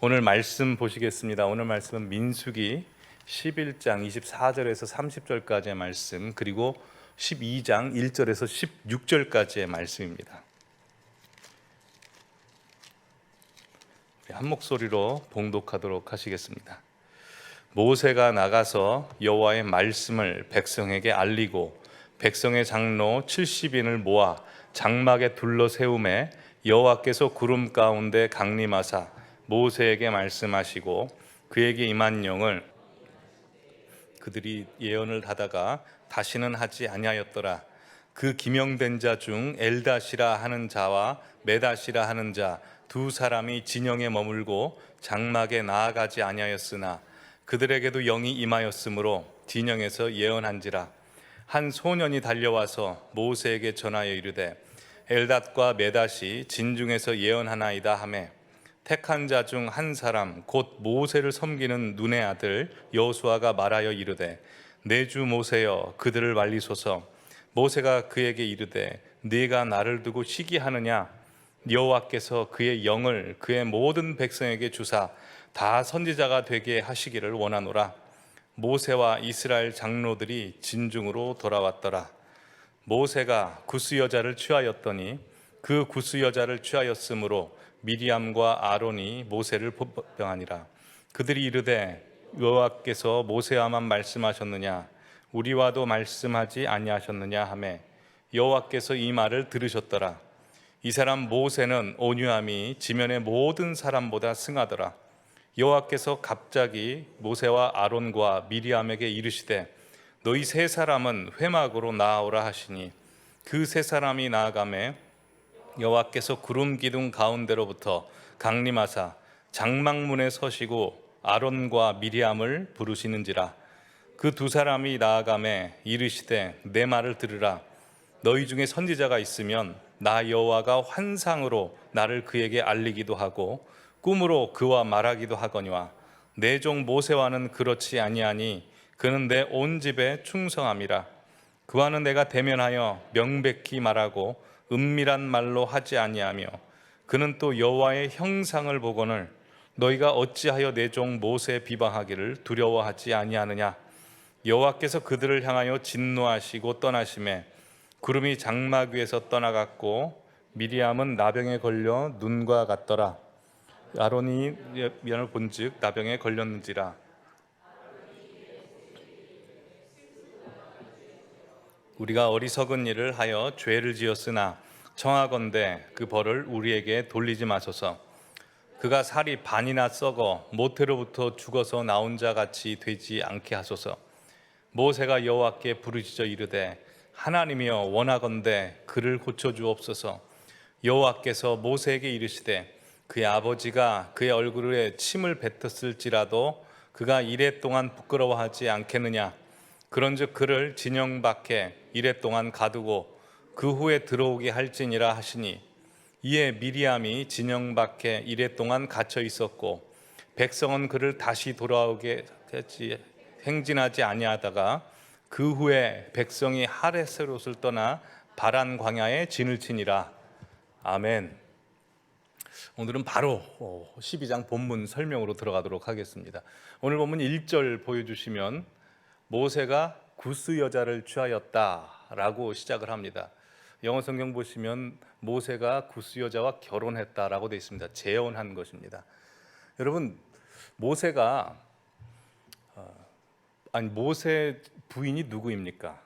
오늘 말씀 보시겠습니다. 오늘 말씀은 민수기 11장 24절에서 30절까지의 말씀, 그리고 12장 1절에서 16절까지의 말씀입니다. 한 목소리로 봉독하도록 하시겠습니다. 모세가 나가서 여호와의 말씀을 백성에게 알리고 백성의 장로 70인을 모아 장막에 둘러 세우매 여호와께서 구름 가운데 강림하사 모세에게 말씀하시고 그에게 임한 영을 그들이 예언을 하다가 다시는 하지 아니하였더라. 그 기명된 자 중 엘닷이라 하는 자와 메닷이라 하는 자 두 사람이 진영에 머물고 장막에 나아가지 아니하였으나 그들에게도 영이 임하였으므로 진영에서 예언한지라. 한 소년이 달려와서 모세에게 전하여 이르되 엘닷과 메닷이 진중에서 예언하나이다 하매 택한 자 중 한 사람 곧 모세를 섬기는 눈의 아들 여호수아가 말하여 이르되 내 주 모세여 그들을 말리소서. 모세가 그에게 이르되 네가 나를 두고 시기하느냐. 여호와께서 그의 영을 그의 모든 백성에게 주사 다 선지자가 되게 하시기를 원하노라. 모세와 이스라엘 장로들이 진중으로 돌아왔더라. 모세가 구스 여자를 취하였더니 그 구스 여자를 취하였으므로 미리암과 아론이 모세를 법병하니라. 그들이 이르되 여호와께서 모세와만 말씀하셨느냐 우리와도 말씀하지 아니하셨느냐 하매 여호와께서 이 말을 들으셨더라. 이 사람 모세는 온유함이 지면의 모든 사람보다 승하더라. 여호와께서 갑자기 모세와 아론과 미리암에게 이르시되 너희 세 사람은 회막으로 나아오라 하시니 그 세 사람이 나아가매 여호와께서 구름 기둥 가운데로부터 강림하사 장막문에 서시고 아론과 미리암을 부르시는지라. 그 두 사람이 나아가매 이르시되 내 말을 들으라. 너희 중에 선지자가 있으면 나 여호와가 환상으로 나를 그에게 알리기도 하고 꿈으로 그와 말하기도 하거니와 내 종 모세와는 그렇지 아니하니 그는 내 온 집에 충성함이라. 그와는 내가 대면하여 명백히 말하고 은밀한 말로 하지 아니하며 그는 또 여호와의 형상을 보거늘 너희가 어찌하여 내 종 모세 비방하기를 두려워하지 아니하느냐. 여호와께서 그들을 향하여 진노하시고 떠나심에 구름이 장막 위에서 떠나갔고 미리암은 나병에 걸려 눈과 같더라. 아론이 면을 본즉 나병에 걸렸는지라. 우리가 어리석은 일을 하여 죄를 지었으나 청하건대 그 벌을 우리에게 돌리지 마소서. 그가 살이 반이나 썩어 모태로부터 죽어서 나온 자 같이 되지 않게 하소서. 모세가 여호와께 부르짖어 이르되 하나님이여 원하건대 그를 고쳐주옵소서. 여호와께서 모세에게 이르시되 그의 아버지가 그의 얼굴에 침을 뱉었을지라도 그가 이레 동안 부끄러워하지 않겠느냐. 그런즉 그를 진영 밖에 이레 동안 가두고 그 후에 들어오게 할지니라 하시니 이에 미리암이 진영 밖에 이레 동안 갇혀 있었고 백성은 그를 다시 돌아오게 행진하지 아니하다가 그 후에 백성이 하레스롯을 떠나 바란 광야에 진을 치니라. 아멘. 오늘은 바로 12장 본문 설명으로 들어가도록 하겠습니다. 오늘 본문 1절 보여주시면 모세가 구스 여자를 취하였다라고 시작을 합니다. 영어 성경 보시면 모세가 구스 여자와 결혼했다라고 되어 있습니다. 재혼한 것입니다. 여러분, 모세가 모세 부인이 누구입니까?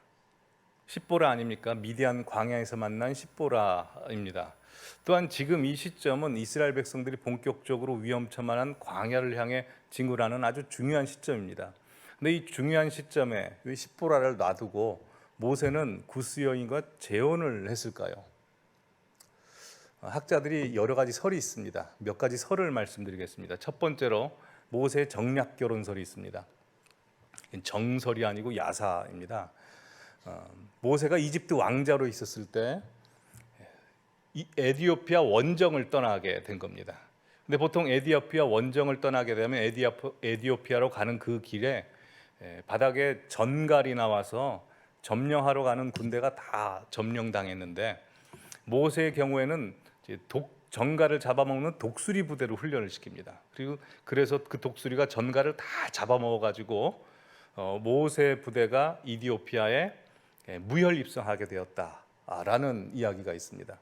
십보라 아닙니까? 미디안 광야에서 만난 십보라입니다. 또한 지금 이 시점은 이스라엘 백성들이 본격적으로 위험천만한 광야를 향해 진군하는 아주 중요한 시점입니다. 근데 이 중요한 시점에 왜 십보라를 놔두고 모세는 구스 여인과 재혼을 했을까요? 학자들이 여러 가지 설이 있습니다. 몇 가지 설을 말씀드리겠습니다. 첫 번째로 모세 정략 결혼설이 있습니다. 정설이 아니고 야사입니다. 모세가 이집트 왕자로 있었을 때 에디오피아 원정을 떠나게 된 겁니다. 근데 보통 에디오피아 원정을 떠나게 되면 에디오피아로 가는 그 길에 바닥에 전갈이 나와서 점령하러 가는 군대가 다 점령당했는데 모세의 경우에는 전가를 잡아먹는 독수리 부대로 훈련을 시킵니다. 그리고 그래서 그 독수리가 전가를 다 잡아먹어가지고 모세 부대가 이디오피아에 무혈 입성하게 되었다라는 이야기가 있습니다.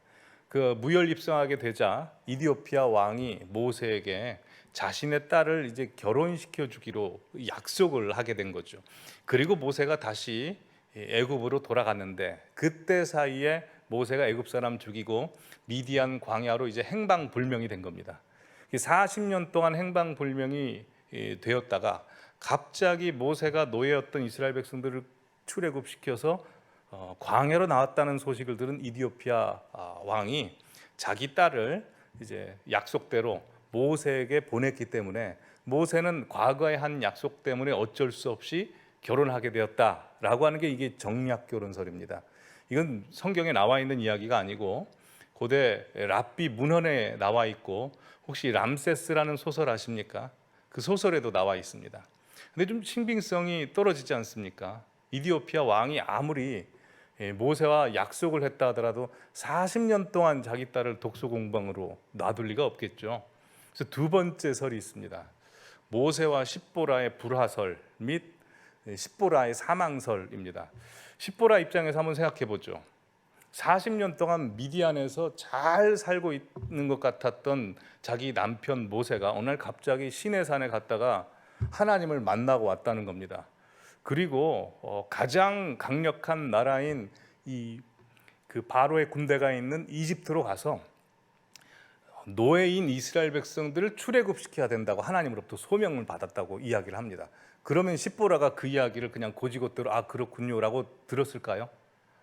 그 무혈 입성하게 되자 이디오피아 왕이 모세에게 자신의 딸을 이제 결혼시켜 주기로 약속을 하게 된 거죠. 그리고 모세가 다시 애굽으로 돌아갔는데 그때 사이에 모세가 애굽 사람 죽이고 미디안 광야로 이제 행방불명이 된 겁니다. 40년 동안 행방불명이 되었다가 갑자기 모세가 노예였던 이스라엘 백성들을 출애굽시켜서 광야로 나왔다는 소식을 들은 이디오피아 왕이 자기 딸을 이제 약속대로 모세에게 보냈기 때문에 모세는 과거에 한 약속 때문에 어쩔 수 없이 결혼하게 되었다라고 하는 게 이게 정략 결혼설입니다. 이건 성경에 나와 있는 이야기가 아니고 고대 랍비 문헌에 나와 있고, 혹시 람세스라는 소설 아십니까? 그 소설에도 나와 있습니다. 근데 좀 신빙성이 떨어지지 않습니까? 이디오피아 왕이 아무리 모세와 약속을 했다 하더라도 40년 동안 자기 딸을 독소 공방으로 놔둘 리가 없겠죠. 그래서 두 번째 설이 있습니다. 모세와 십보라의 불화설 및 십보라의 사망설입니다. 십보라 입장에서 한번 생각해 보죠. 40년 동안 미디안에서 잘 살고 있는 것 같았던 자기 남편 모세가 어느 날 갑자기 시내산에 갔다가 하나님을 만나고 왔다는 겁니다. 그리고 가장 강력한 나라인 그 바로의 군대가 있는 이집트로 가서 노예인 이스라엘 백성들을 출애굽시켜야 된다고 하나님으로부터 소명을 받았다고 이야기를 합니다. 그러면 십보라가 그 이야기를 그냥 고지고대로 그렇군요라고 들었을까요?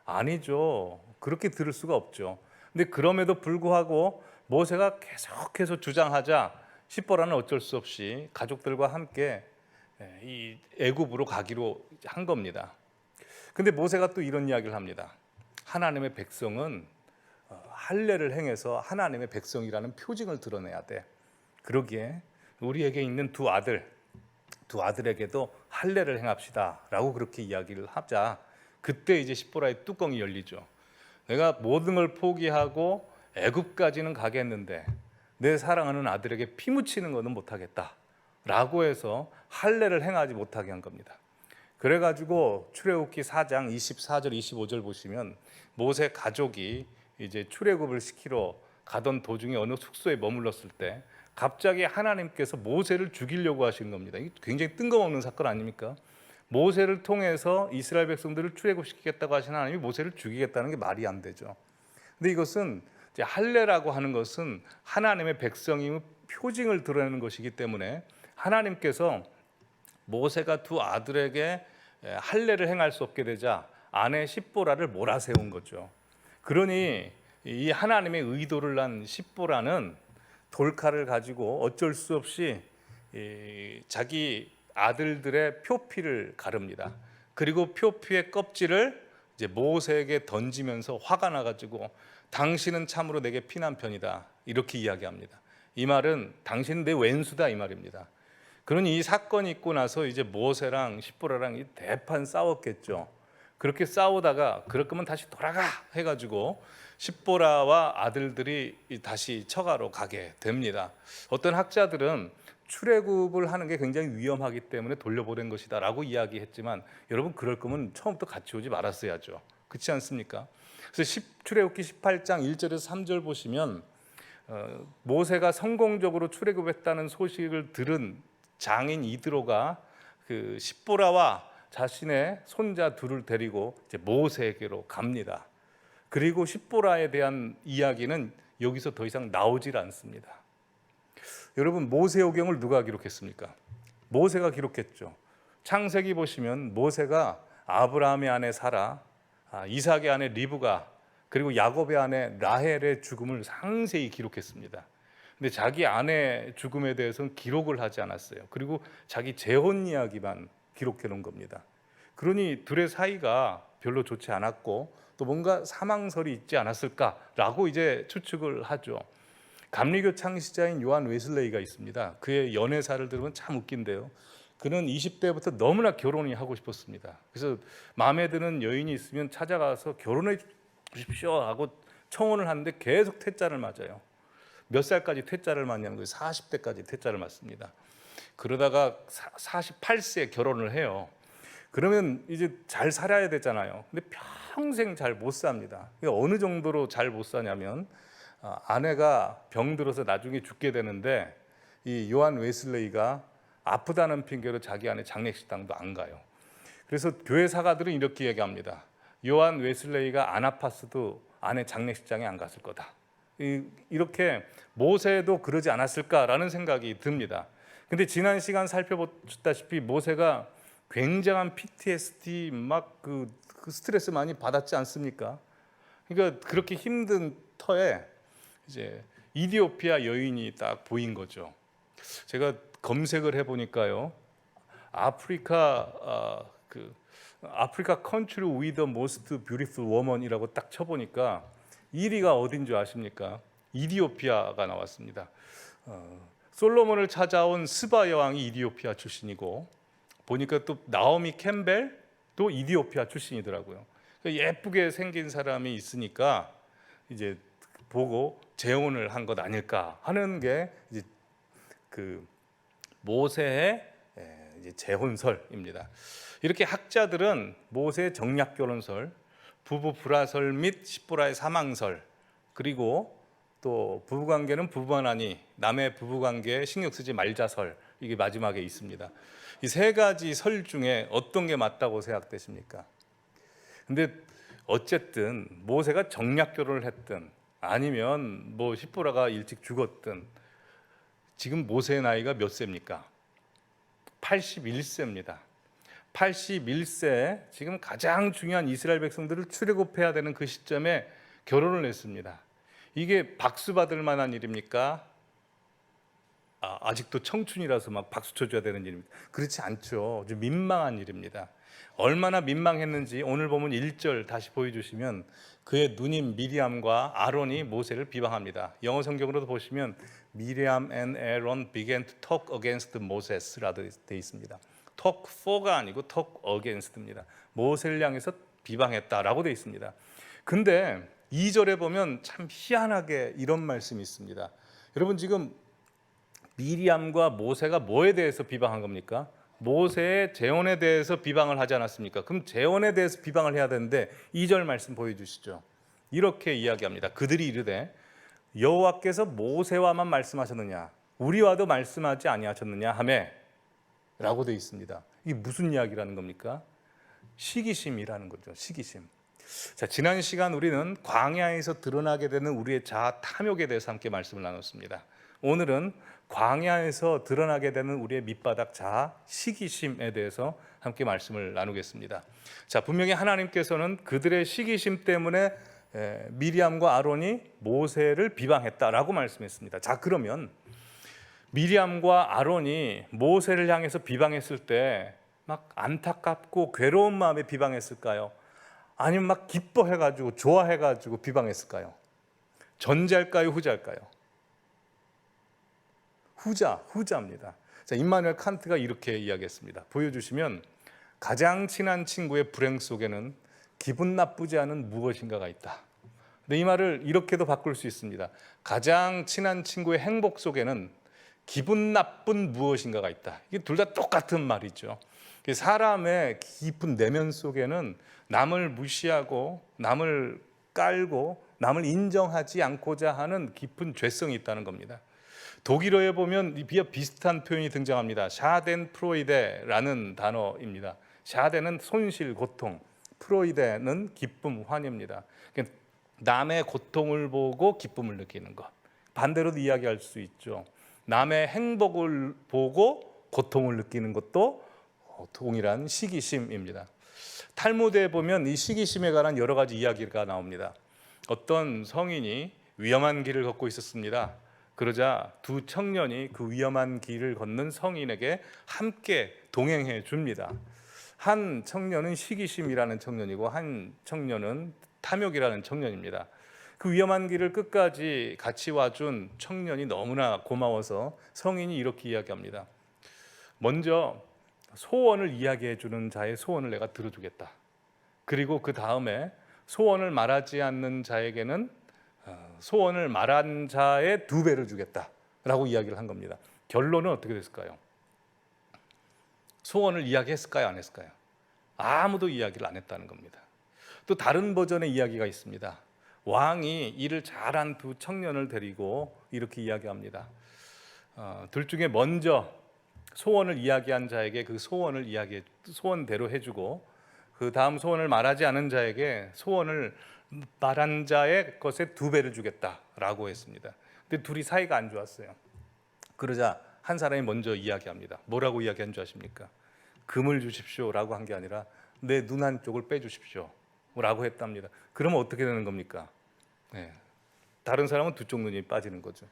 아니죠. 그렇게 들을 수가 없죠. 근데 그럼에도 불구하고 모세가 계속해서 주장하자 십보라는 어쩔 수 없이 가족들과 함께 이 애굽으로 가기로 한 겁니다. 근데 모세가 또 이런 이야기를 합니다. 하나님의 백성은 할례를 행해서 하나님의 백성이라는 표징을 드러내야 돼. 그러기에 우리에게 있는 두 아들에게도 할례를 행합시다라고 그렇게 이야기를 하자, 그때 이제 십보라의 뚜껑이 열리죠. 내가 모든 걸 포기하고 애굽까지는 가겠는데 내 사랑하는 아들에게 피 묻히는 것은 못하겠다라고 해서 할례를 행하지 못하게 한 겁니다. 그래가지고 출애굽기 4장 24절 25절 보시면 모세 가족이 이제 출애굽을 시키러 가던 도중에 어느 숙소에 머물렀을 때 갑자기 하나님께서 모세를 죽이려고 하신 겁니다. 이게 굉장히 뜬금없는 사건 아닙니까? 모세를 통해서 이스라엘 백성들을 출애굽시키겠다고 하신 하나님이 모세를 죽이겠다는 게 말이 안 되죠. 근데 이것은 이제 할례라고 하는 것은 하나님의 백성임의 표징을 드러내는 것이기 때문에 하나님께서 모세가 두 아들에게 할례를 행할 수 없게 되자 아내 십보라를 몰아세운 거죠. 그러니 이 하나님의 의도를 난 십보라는 돌칼을 가지고 어쩔 수 없이 자기 아들들의 표피를 가릅니다. 그리고 표피의 껍질을 이제 모세에게 던지면서 화가 나가지고 당신은 참으로 내게 피난 편이다 이렇게 이야기합니다. 이 말은 당신은 내 왼수다 이 말입니다. 그러니 이 사건이 있고 나서 이제 모세랑 십보라랑 대판 싸웠겠죠. 그렇게 싸우다가 그럴 거면 다시 돌아가 해가지고 십보라와 아들들이 다시 처가로 가게 됩니다. 어떤 학자들은 출애굽을 하는 게 굉장히 위험하기 때문에 돌려보낸 것이다라고 이야기했지만, 여러분 그럴 거면 처음부터 같이 오지 말았어야죠. 그렇지 않습니까? 그래서 출애굽기 18장 1절에서 3절 보시면 모세가 성공적으로 출애굽했다는 소식을 들은 장인 이드로가 그 십보라와 자신의 손자 둘을 데리고 이제 모세에게로 갑니다. 그리고 십보라에 대한 이야기는 여기서 더 이상 나오질 않습니다. 여러분, 모세오경을 누가 기록했습니까? 모세가 기록했죠. 창세기 보시면 모세가 아브라함의 아내 사라, 이삭의 아내 리브가, 그리고 야곱의 아내 라헬의 죽음을 상세히 기록했습니다. 근데 자기 아내 죽음에 대해서는 기록을 하지 않았어요. 그리고 자기 재혼 이야기만 기록해 놓은 겁니다. 그러니 둘의 사이가 별로 좋지 않았고 또 뭔가 사망설이 있지 않았을까라고 이제 추측을 하죠. 감리교 창시자인 요한 웨슬레이가 있습니다. 그의 연애사를 들으면 참 웃긴데요. 그는 20대부터 너무나 결혼이 하고 싶었습니다. 그래서 마음에 드는 여인이 있으면 찾아가서 결혼해 주십시오 하고 청혼을 하는데 계속 퇴짜를 맞아요. 몇 살까지 퇴짜를 맞냐는 거예요. 40대까지 퇴짜를 맞습니다. 그러다가 48세에 결혼을 해요. 그러면 이제 잘 살아야 되잖아요. 근데 평생 잘 못 삽니다. 어느 정도로 잘 못 사냐면 아내가 병들어서 나중에 죽게 되는데 이 요한 웨슬레이가 아프다는 핑계로 자기 아내 장례식장도 안 가요. 그래서 교회 사가들은 이렇게 얘기합니다. 요한 웨슬레이가 안 아팠어도 아내 장례식장에 안 갔을 거다. 이렇게 모세도 그러지 않았을까라는 생각이 듭니다. 근데 지난 시간 살펴보셨다시피 모세가 굉장한 PTSD 그 스트레스 많이 받았지 않습니까? 그러니까 그렇게 힘든 터에 이제 이디오피아 여인이 딱 보인 거죠. 제가 검색을 해보니까요, 아프리카 country with the most beautiful woman이라고 딱 쳐보니까 1위가 어딘 줄 아십니까? 이디오피아가 나왔습니다. 솔로몬을 찾아온 스바 여왕이 이디오피아 출신이고, 보니까 또 나오미 캠벨도 이디오피아 출신이더라고요. 예쁘게 생긴 사람이 있으니까 이제 보고 재혼을 한 것 아닐까 하는 게 이제 그 모세의 이제 재혼설입니다. 이렇게 학자들은 모세의 정략 결혼설, 부부 불화설 및 십보라의 사망설, 그리고 또 부부관계는 부부만하니 남의 부부관계에 신경 쓰지 말자설, 이게 마지막에 있습니다. 이 세 가지 설 중에 어떤 게 맞다고 생각되십니까? 근데 어쨌든 모세가 정략 결혼을 했든 아니면 뭐 십보라가 일찍 죽었든 지금 모세의 나이가 몇 세입니까? 81세입니다. 81세에 지금 가장 중요한 이스라엘 백성들을 출애굽해야 되는 그 시점에 결혼을 했습니다. 이게 박수 받을 만한 일입니까? 아직도 청춘이라서 막 박수 쳐줘야 되는 일입니다. 그렇지 않죠. 좀 민망한 일입니다. 얼마나 민망했는지 오늘 보면 1절 다시 보여주시면 그의 누님 미리암과 아론이 모세를 비방합니다. 영어 성경으로도 보시면 Miriam and Aaron began to talk against Moses라고 되어 있습니다. talk for가 아니고 talk against입니다. 모세를 향해서 비방했다라고 되어 있습니다. 근데 2절에 보면 참 희한하게 이런 말씀이 있습니다. 여러분 지금 미리암과 모세가 뭐에 대해서 비방한 겁니까? 모세의 재혼에 대해서 비방을 하지 않았습니까? 그럼 재혼에 대해서 비방을 해야 되는데 2절 말씀 보여주시죠. 이렇게 이야기합니다. 그들이 이르되 여호와께서 모세와만 말씀하셨느냐 우리와도 말씀하지 아니하셨느냐 하매 라고 되어 있습니다. 이게 무슨 이야기라는 겁니까? 시기심이라는 거죠. 시기심. 자, 지난 시간 우리는 광야에서 드러나게 되는 우리의 자아 탐욕에 대해서 함께 말씀을 나눴습니다. 오늘은 광야에서 드러나게 되는 우리의 밑바닥 자아 시기심에 대해서 함께 말씀을 나누겠습니다. 자, 분명히 하나님께서는 그들의 시기심 때문에 미리암과 아론이 모세를 비방했다라고 말씀했습니다. 자, 그러면 미리암과 아론이 모세를 향해서 비방했을 때 막 안타깝고 괴로운 마음에 비방했을까요? 아니면 막 기뻐해가지고 좋아해가지고 비방했을까요? 전자일까요? 후자일까요? 후자입니다. 자, 임마누엘 칸트가 이렇게 이야기했습니다. 보여주시면 가장 친한 친구의 불행 속에는 기분 나쁘지 않은 무엇인가가 있다. 근데 이 말을 이렇게도 바꿀 수 있습니다. 가장 친한 친구의 행복 속에는 기분 나쁜 무엇인가가 있다. 이게 둘 다 똑같은 말이죠. 사람의 깊은 내면 속에는 남을 무시하고 남을 깔고 남을 인정하지 않고자 하는 깊은 죄성이 있다는 겁니다. 독일어에 보면 비슷한 표현이 등장합니다. 샤덴프로이데라는 단어입니다. 샤덴은 손실, 고통, 프로이데는 기쁨, 환희입니다. 남의 고통을 보고 기쁨을 느끼는 것. 반대로도 이야기할 수 있죠. 남의 행복을 보고 고통을 느끼는 것도 동일한 시기심입니다. 탈무드에 보면 이 시기심에 관한 여러 가지 이야기가 나옵니다. 어떤 성인이 위험한 길을 걷고 있었습니다. 그러자 두 청년이 그 위험한 길을 걷는 성인에게 함께 동행해 줍니다. 한 청년은 시기심이라는 청년이고 한 청년은 탐욕이라는 청년입니다. 그 위험한 길을 끝까지 같이 와준 청년이 너무나 고마워서 성인이 이렇게 이야기합니다. 먼저 소원을 이야기해 주는 자의 소원을 내가 들어주겠다. 그리고 그 다음에 소원을 말하지 않는 자에게는 소원을 말한 자의 2배를 주겠다라고 이야기를 한 겁니다. 결론은 어떻게 됐을까요? 소원을 이야기했을까요? 안 했을까요? 아무도 이야기를 안 했다는 겁니다. 또 다른 버전의 이야기가 있습니다. 왕이 일을 잘한 2 청년을 데리고 이렇게 이야기합니다. 둘 중에 먼저 소원을 이야기한 자에게 그 소원대로 해주고, 그 다음 소원을 말하지 않은 자에게 소원을 말한 자의 것에 2배를 주겠다라고 했습니다. 근데 둘이 사이가 안 좋았어요. 그러자 한 사람이 먼저 이야기합니다. 뭐라고 이야기한 줄 아십니까? 금을 주십시오라고 한 게 아니라 내 눈 한쪽을 빼주십시오라고 했답니다. 그러면 어떻게 되는 겁니까? 네. 다른 사람은 2쪽 눈이 빠지는 거죠.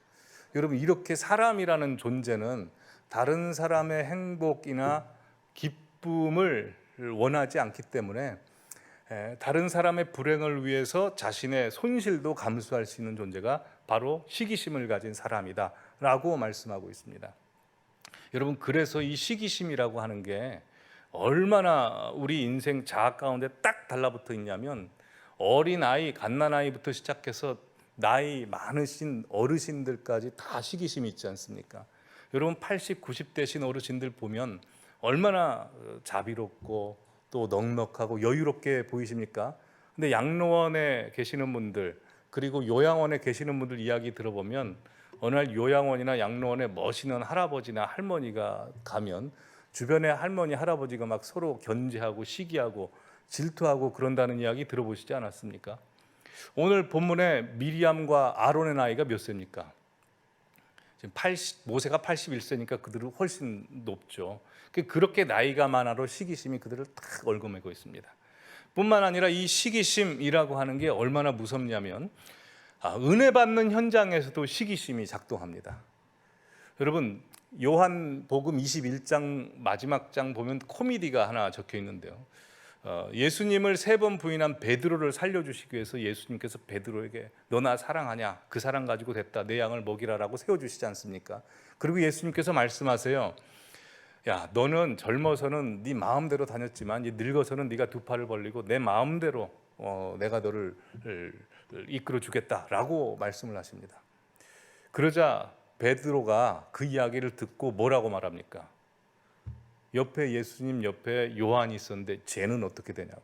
여러분, 이렇게 사람이라는 존재는 다른 사람의 행복이나 기쁨을 원하지 않기 때문에 다른 사람의 불행을 위해서 자신의 손실도 감수할 수 있는 존재가 바로 시기심을 가진 사람이다라고 말씀하고 있습니다. 여러분, 그래서 이 시기심이라고 하는 게 얼마나 우리 인생 자아 가운데 딱 달라붙어 있냐면, 어린아이, 갓난아이부터 시작해서 나이 많으신 어르신들까지 다 시기심이 있지 않습니까? 여러분, 80, 90대신 어르신들 보면 얼마나 자비롭고 또 넉넉하고 여유롭게 보이십니까? 근데 양로원에 계시는 분들, 그리고 요양원에 계시는 분들 이야기 들어보면, 어느 날 요양원이나 양로원에 멋있는 할아버지나 할머니가 가면 주변에 할머니, 할아버지가 막 서로 견제하고 시기하고 질투하고 그런다는 이야기 들어보시지 않았습니까? 오늘 본문에 미리암과 아론의 나이가 몇 세입니까? 지금 모세가 81세니까 그들은 훨씬 높죠. 그렇게 나이가 많아도 시기심이 그들을 딱 얽어매고 있습니다. 뿐만 아니라 이 시기심이라고 하는 게 얼마나 무섭냐면, 은혜 받는 현장에서도 시기심이 작동합니다. 여러분, 요한복음 21장 마지막 장 보면 코미디가 하나 적혀 있는데요. 예수님을 3번 부인한 베드로를 살려주시기 위해서 예수님께서 베드로에게 너 나 사랑하냐? 그 사랑 가지고 됐다. 내 양을 먹이라라고 세워주시지 않습니까? 그리고 예수님께서 말씀하세요. 야, 너는 젊어서는 네 마음대로 다녔지만 늙어서는 네가 2 팔을 벌리고 내 마음대로 내가 너를 이끌어 주겠다라고 말씀을 하십니다. 그러자 베드로가 그 이야기를 듣고 뭐라고 말합니까? 옆에 예수님 옆에 요한이 있었는데 쟤는 어떻게 되냐고.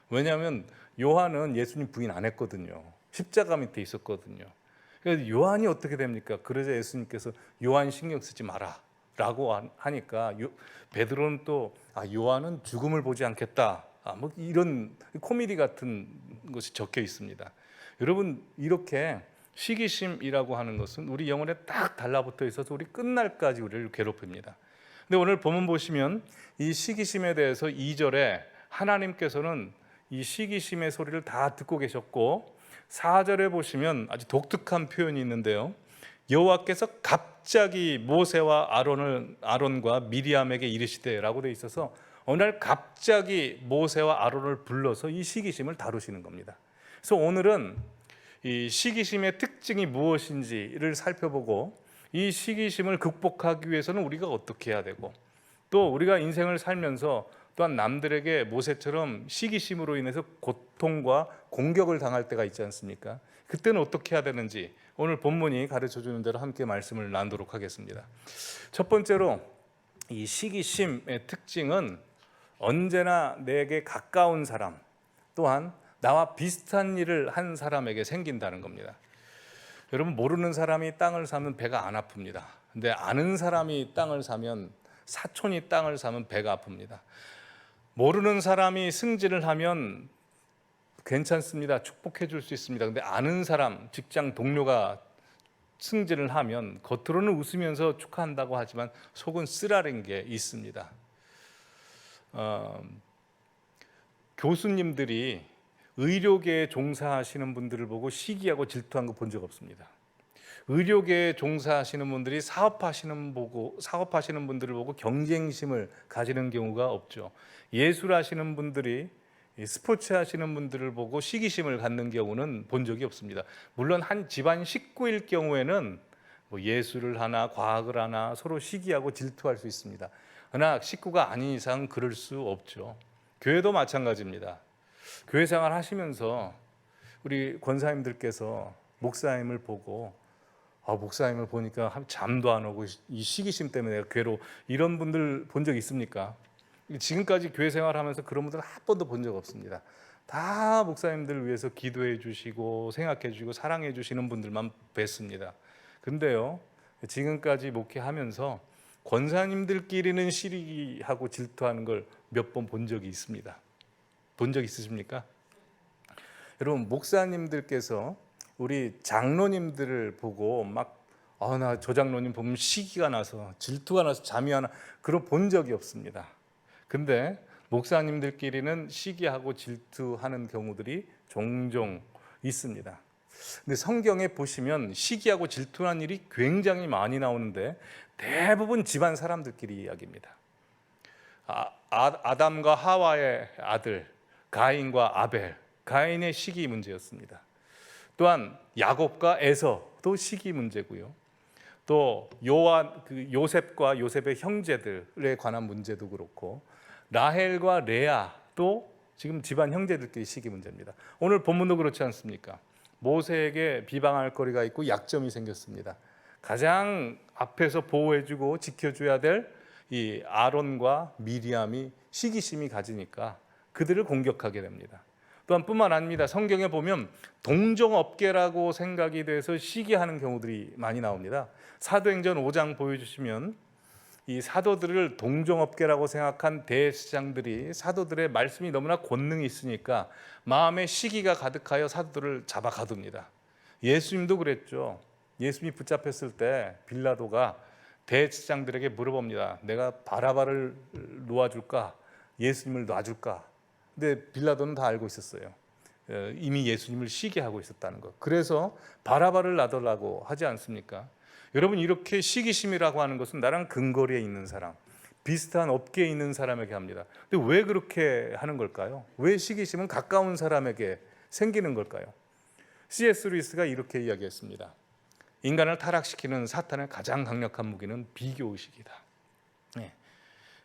왜냐하면 요한은 예수님 부인 안 했거든요. 십자가 밑에 있었거든요. 그래서 요한이 어떻게 됩니까? 그러자 예수님께서 요한 신경 쓰지 마라 라고 하니까 베드로는 또 요한은 죽음을 보지 않겠다, 뭐 이런 코미디 같은 것이 적혀 있습니다. 여러분, 이렇게 시기심이라고 하는 것은 우리 영혼에 딱 달라붙어 있어서 우리 끝날까지 우리를 괴롭힙니다. 근데 오늘 본문 보시면 이 시기심에 대해서 2절에 하나님께서는 이 시기심의 소리를 다 듣고 계셨고, 4절에 보시면 아주 독특한 표현이 있는데요. 여호와께서 갑자기 모세와 아론과 미리암에게 이르시되라고 되어 있어서 어느 날 갑자기 모세와 아론을 불러서 이 시기심을 다루시는 겁니다. 그래서 오늘은 이 시기심의 특징이 무엇인지를 살펴보고, 이 시기심을 극복하기 위해서는 우리가 어떻게 해야 되고, 또 우리가 인생을 살면서 또한 남들에게 모세처럼 시기심으로 인해서 고통과 공격을 당할 때가 있지 않습니까? 그때는 어떻게 해야 되는지 오늘 본문이 가르쳐주는 대로 함께 말씀을 나누도록 하겠습니다. 첫 번째로, 이 시기심의 특징은 언제나 내게 가까운 사람, 또한 나와 비슷한 일을 한 사람에게 생긴다는 겁니다. 여러분, 모르는 사람이 땅을 사면 배가 안 아픕니다. 근데 아는 사람이 땅을 사면, 사촌이 땅을 사면 배가 아픕니다. 모르는 사람이 승진을 하면 괜찮습니다. 축복해 줄 수 있습니다. 근데 아는 사람, 직장 동료가 승진을 하면 겉으로는 웃으면서 축하한다고 하지만 속은 쓰라린 게 있습니다. 교수님들이 의료계에 종사하시는 분들을 보고 시기하고 질투한 거 본 적 없습니다. 의료계에 종사하시는 분들이 사업하시는 분들을 보고 경쟁심을 가지는 경우가 없죠. 예술하시는 분들이 스포츠 하시는 분들을 보고 시기심을 갖는 경우는 본 적이 없습니다. 물론 한 집안 식구일 경우에는 뭐 예술을 하나 과학을 하나 서로 시기하고 질투할 수 있습니다. 그러나 식구가 아닌 이상 그럴 수 없죠. 교회도 마찬가지입니다. 교회 생활 하시면서 우리 권사님들께서 목사님을 보고 목사님을 보니까 잠도 안 오고 이 시기심 때문에 내가 괴로워, 이런 분들 본 적 있습니까? 지금까지 교회 생활하면서 그런 분들 한 번도 본 적 없습니다. 다 목사님들 위해서 기도해 주시고 생각해 주시고 사랑해 주시는 분들만 뵀습니다. 근데요, 지금까지 목회하면서 권사님들끼리는 시기하고 질투하는 걸 몇 번 본 적이 있습니다. 본 적 있으십니까? 여러분, 목사님들께서 우리 장로님들을 보고 막 나 저 장로님 보면 시기가 나서 질투가 나서 잠이 안 와, 그런 본 적이 없습니다. 근데 목사님들끼리는 시기하고 질투하는 경우들이 종종 있습니다. 근데 성경에 보시면 시기하고 질투하는 일이 굉장히 많이 나오는데 대부분 집안 사람들끼리 이야기입니다. 아담과 하와의 아들 가인과 아벨, 가인의 시기 문제였습니다. 또한 야곱과 에서도 시기 문제고요. 또 요셉과 요셉의 형제들에 관한 문제도 그렇고, 라헬과 레아도 지금 집안 형제들끼리 시기 문제입니다. 오늘 본문도 그렇지 않습니까? 모세에게 비방할 거리가 있고 약점이 생겼습니다. 가장 앞에서 보호해주고 지켜줘야 될 이 아론과 미리암이 시기심이 가지니까 그들을 공격하게 됩니다. 또한 뿐만 아닙니다. 성경에 보면 동종업계라고 생각이 돼서 시기하는 경우들이 많이 나옵니다. 사도행전 5장 보여주시면 이 사도들을 동종업계라고 생각한 대제사장들이 사도들의 말씀이 너무나 권능이 있으니까 마음에 시기가 가득하여 사도들을 잡아 가둡니다. 예수님도 그랬죠. 예수님이 붙잡혔을 때 빌라도가 대제사장들에게 물어봅니다. 내가 바라바를 놓아줄까? 예수님을 놔줄까? 근데 빌라도는 다 알고 있었어요. 이미 예수님을 시기하고 있었다는 것. 그래서 바라바를 놔달라고 하지 않습니까? 여러분, 이렇게 시기심이라고 하는 것은 나랑 근거리에 있는 사람, 비슷한 업계에 있는 사람에게 합니다. 근데 왜 그렇게 하는 걸까요? 왜 시기심은 가까운 사람에게 생기는 걸까요? C.S. 루이스가 이렇게 이야기했습니다. 인간을 타락시키는 사탄의 가장 강력한 무기는 비교의식이다.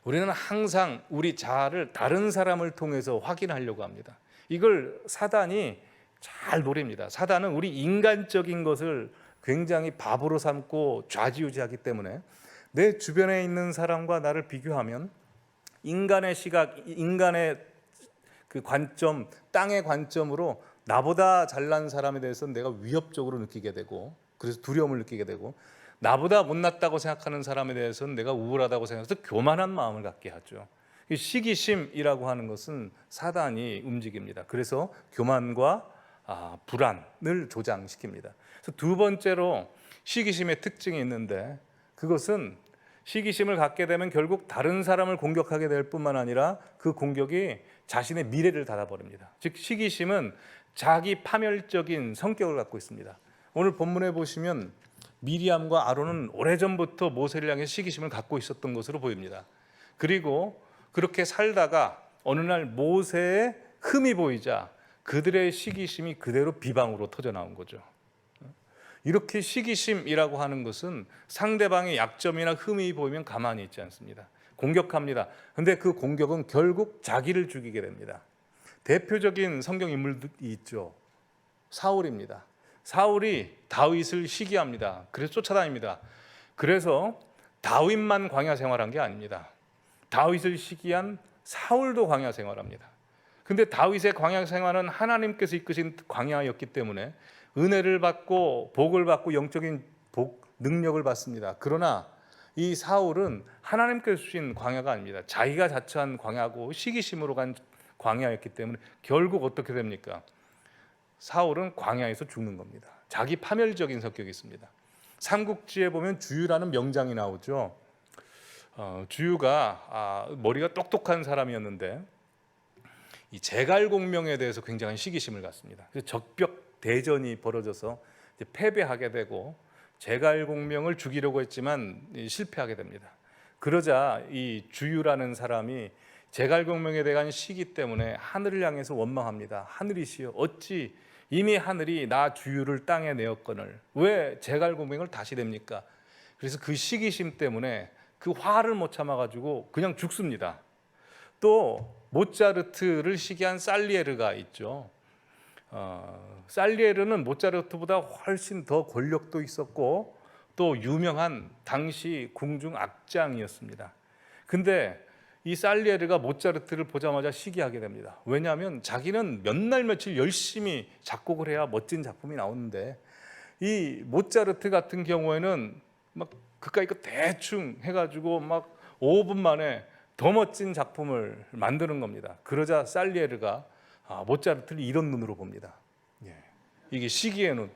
우리는 항상 우리 자아를 다른 사람을 통해서 확인하려고 합니다. 이걸 사단이 잘 노립니다. 사단은 우리 인간적인 것을 굉장히 바보로 삼고 좌지우지하기 때문에 내 주변에 있는 사람과 나를 비교하면 인간의 시각, 인간의 그 관점, 땅의 관점으로 나보다 잘난 사람에 대해서는 내가 위협적으로 느끼게 되고, 그래서 두려움을 느끼게 되고, 나보다 못났다고 생각하는 사람에 대해서는 내가 우월하다고 생각해서 교만한 마음을 갖게 하죠. 시기심이라고 하는 것은 사단이 움직입니다. 그래서 교만과 불안을 조장시킵니다. 그래서 두 번째로 시기심의 특징이 있는데, 그것은 시기심을 갖게 되면 결국 다른 사람을 공격하게 될 뿐만 아니라 그 공격이 자신의 미래를 닫아버립니다. 즉 시기심은 자기 파멸적인 성격을 갖고 있습니다. 오늘 본문에 보시면 미리암과 아론은 오래전부터 모세를 향해 시기심을 갖고 있었던 것으로 보입니다. 그리고 그렇게 살다가 어느 날 모세의 흠이 보이자 그들의 시기심이 그대로 비방으로 터져나온 거죠. 이렇게 시기심이라고 하는 것은 상대방의 약점이나 흠이 보이면 가만히 있지 않습니다. 공격합니다. 그런데 그 공격은 결국 자기를 죽이게 됩니다. 대표적인 성경 인물이 있죠. 사울입니다. 사울이 다윗을 시기합니다. 그래서 쫓아다닙니다. 그래서 다윗만 광야 생활한 게 아닙니다. 다윗을 시기한 사울도 광야 생활합니다. 근데 다윗의 광야 생활은 하나님께서 이끄신 광야였기 때문에 은혜를 받고 복을 받고 영적인 능력을 받습니다. 그러나 이 사울은 하나님께서 주신 광야가 아닙니다. 자기가 자처한 광야고 시기심으로 간 광야였기 때문에 결국 어떻게 됩니까? 사울은 광야에서 죽는 겁니다. 자기 파멸적인 성격이 있습니다. 삼국지에 보면 주유라는 명장이 나오죠. 주유가 머리가 똑똑한 사람이었는데 이 제갈공명에 대해서 굉장한 시기심을 갖습니다. 그래서 적벽 대전이 벌어져서 이제 패배하게 되고 제갈공명을 죽이려고 했지만 실패하게 됩니다. 그러자 이 주유라는 사람이 제갈공명에 대한 시기 때문에 하늘을 향해서 원망합니다. 하늘이시여, 어찌 이미 하늘이 나 주유를 땅에 내었거늘 왜 제갈공명을 다시 냅니까? 그래서 그 시기심 때문에 그 화를 못 참아가지고 그냥 죽습니다. 또 모차르트를 시기한 살리에르가 있죠. 살리에르는 모차르트보다 훨씬 더 권력도 있었고 또 유명한 당시 궁중 악장이었습니다. 근데 이 살리에르가 모차르트를 보자마자 시기하게 됩니다. 왜냐하면 자기는 몇 날 며칠 열심히 작곡을 해야 멋진 작품이 나오는데 이 모차르트 같은 경우에는 막 그까이 거 대충 해가지고 막 5분 만에 더 멋진 작품을 만드는 겁니다. 그러자 살리에르가 모차르트를 이런 눈으로 봅니다. 이게 시기의 눈,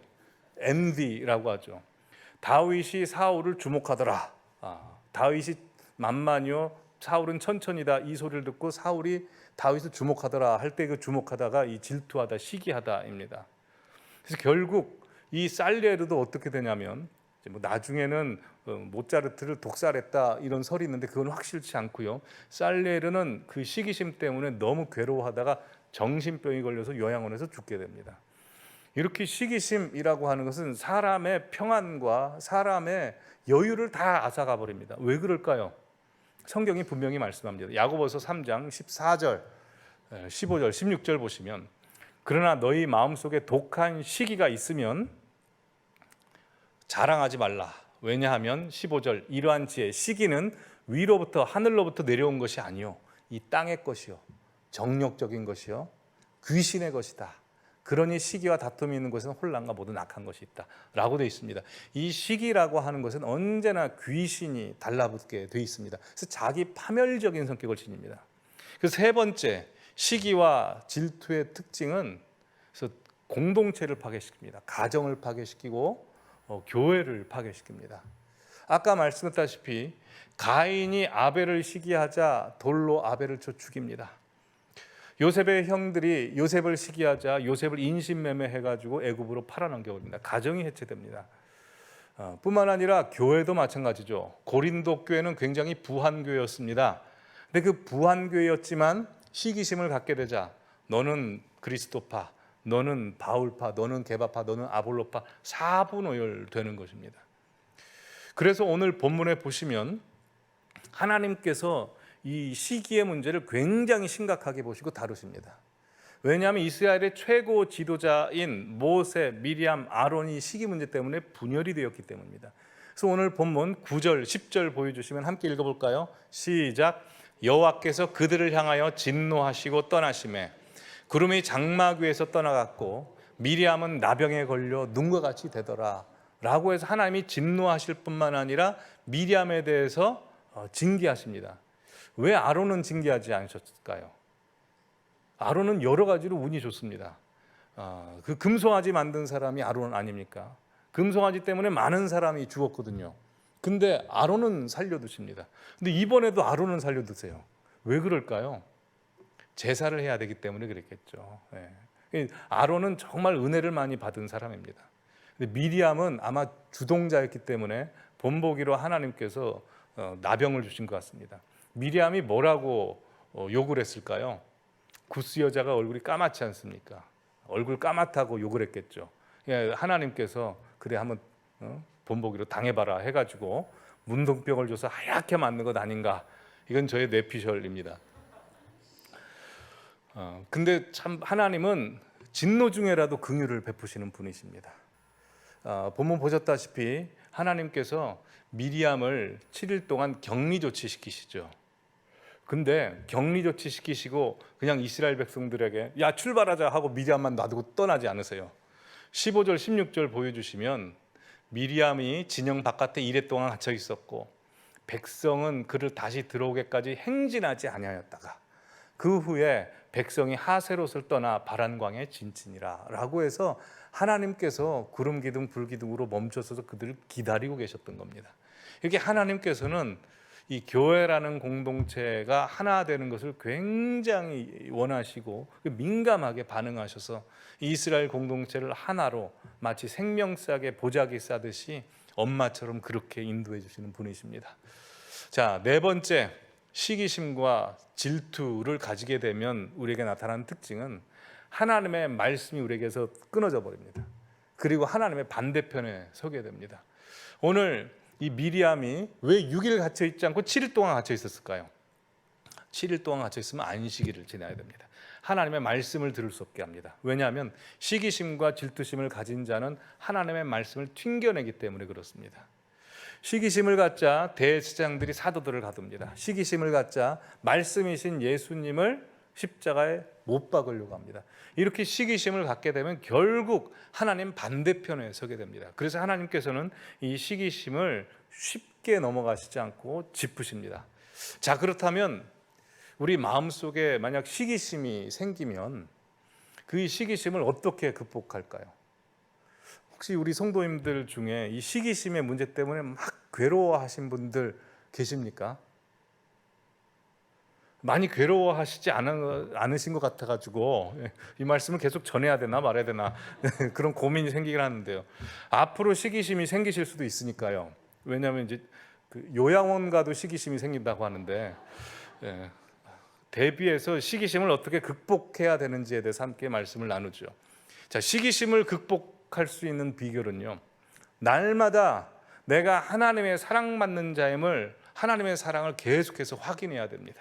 엔비라고 하죠. 다윗이 사울을 주목하더라. 다윗이 만만이요, 사울은 천천히다. 이 소리를 듣고 사울이 다윗을 주목하더라 할 때 그 주목하다가 이 질투하다, 시기하다입니다. 그래서 결국 이 살리에르도 어떻게 되냐면 뭐 나중에는 모차르트를 독살했다 이런 설이 있는데 그건 확실치 않고요. 살리에르는 그 시기심 때문에 너무 괴로워하다가 정신병이 걸려서 요양원에서 죽게 됩니다. 이렇게 시기심이라고 하는 것은 사람의 평안과 사람의 여유를 다 앗아가 버립니다. 왜 그럴까요? 성경이 분명히 말씀합니다. 야고보서 3장 14절, 15절, 16절 보시면 그러나 너희 마음속에 독한 시기가 있으면 자랑하지 말라. 왜냐하면 15절 이러한 지혜 시기는 위로부터 하늘로부터 내려온 것이 아니요 이 땅의 것이요 정욕적인 것이요 귀신의 것이다. 그러니 시기와 다툼이 있는 곳에는 혼란과 모든 악한 것이 있다 라고 되어 있습니다. 이 시기라고 하는 것은 언제나 귀신이 달라붙게 되어 있습니다. 그래서 자기 파멸적인 성격을 지닙니다. 그래서 세 번째 시기와 질투의 특징은 그래서 공동체를 파괴시킵니다. 가정을 파괴시키고 교회를 파괴시킵니다. 아까 말씀했다시피 가인이 아벨을 시기하자 돌로 아벨을 쳐 죽입니다. 요셉의 형들이 요셉을 시기하자 요셉을 인신매매해가지고 애굽으로 팔아넘겨버립니다. 가정이 해체됩니다. 뿐만 아니라 교회도 마찬가지죠. 고린도 교회는 굉장히 부한교회였습니다. 근데 그 부한교회였지만 시기심을 갖게 되자 너는 그리스도파, 너는 바울파, 너는 게바파, 너는 아볼로파 사분오열되는 것입니다. 그래서 오늘 본문에 보시면 하나님께서 이 시기의 문제를 굉장히 심각하게 보시고 다루십니다. 왜냐하면 이스라엘의 최고 지도자인 모세, 미리암, 아론이 시기 문제 때문에 분열이 되었기 때문입니다. 그래서 오늘 본문 9절, 10절 보여주시면 함께 읽어볼까요? 시작. 여호와께서 그들을 향하여 진노하시고 떠나시매 구름이 장막 위에서 떠나갔고 미리암은 나병에 걸려 눈과 같이 되더라 라고 해서 하나님이 진노하실 뿐만 아니라 미리암에 대해서 징계하십니다. 왜 아론은 징계하지 않으셨을까요? 아론은 여러 가지로 운이 좋습니다. 그 금송아지 만든 사람이 아론 아닙니까? 금송아지 때문에 많은 사람이 죽었거든요. 근데 아론은 살려두십니다. 근데 이번에도 아론은 살려두세요. 왜 그럴까요? 제사를 해야 되기 때문에 그랬겠죠. 아론은 정말 은혜를 많이 받은 사람입니다. 근데 미리암은 아마 주동자였기 때문에 본보기로 하나님께서 나병을 주신 것 같습니다. 미리암이 뭐라고 욕을 했을까요? 구스 여자가 얼굴이 까맣지 않습니까? 얼굴 까맣다고 욕을 했겠죠. 하나님께서 그래 한번 본보기로 당해봐라 해가지고 문둥병을 줘서 하얗게 만든 것 아닌가? 이건 저의 뇌피셜입니다. 근데 참 하나님은 진노 중에라도 긍휼을 베푸시는 분이십니다. 본문 보셨다시피 하나님께서 미리암을 7일 동안 격리 조치시키시죠. 근데 격리 조치시키시고 그냥 이스라엘 백성들에게 야 출발하자 하고 미리암만 놔두고 떠나지 않으세요. 15절 16절 보여주시면 미리암이 진영 바깥에 이레 동안 갇혀 있었고 백성은 그를 다시 들어오게까지 행진하지 아니하였다가 그 후에 백성이 하세롯을 떠나 바란광에 진친이라 라고 해서 하나님께서 구름 기둥 불 기둥으로 멈춰서서 그들을 기다리고 계셨던 겁니다. 이렇게 하나님께서는 이 교회라는 공동체가 하나 되는 것을 굉장히 원하시고 민감하게 반응하셔서 이스라엘 공동체를 하나로 마치 생명싸게 보자기 싸듯이 엄마처럼 그렇게 인도해 주시는 분이십니다. 자, 네 번째, 시기심과 질투를 가지게 되면 우리에게 나타나는 특징은 하나님의 말씀이 우리에게서 끊어져 버립니다. 그리고 하나님의 반대편에 서게 됩니다. 오늘 이 미리암이 왜 6일 갇혀 있지 않고 7일 동안 갇혀 있었을까요? 7일 동안 갇혀 있으면 안식일을 지나야 됩니다. 하나님의 말씀을 들을 수 없게 합니다. 왜냐하면 시기심과 질투심을 가진 자는 하나님의 말씀을 튕겨내기 때문에 그렇습니다. 시기심을 갖자 대제사장들이 사도들을 가둡니다. 시기심을 갖자 말씀이신 예수님을 십자가에 못 박으려고 합니다. 이렇게 시기심을 갖게 되면 결국 하나님 반대편에 서게 됩니다. 그래서 하나님께서는 이 시기심을 쉽게 넘어가시지 않고 짚으십니다. 자, 그렇다면 우리 마음속에 만약 시기심이 생기면 그 시기심을 어떻게 극복할까요? 혹시 우리 성도님들 중에 이 시기심의 문제 때문에 막 괴로워하신 분들 계십니까? 많이 괴로워하시지 않으신 것 같아가지고 이 말씀을 계속 전해야 되나 말아야 되나 그런 고민이 생기긴 하는데요. 앞으로 시기심이 생기실 수도 있으니까요. 왜냐하면 이제 그 요양원 가도 시기심이 생긴다고 하는데 대비해서 시기심을 어떻게 극복해야 되는지에 대해서 함께 말씀을 나누죠. 자, 시기심을 극복할 수 있는 비결은요, 날마다 내가 하나님의 사랑받는 자임을, 하나님의 사랑을 계속해서 확인해야 됩니다.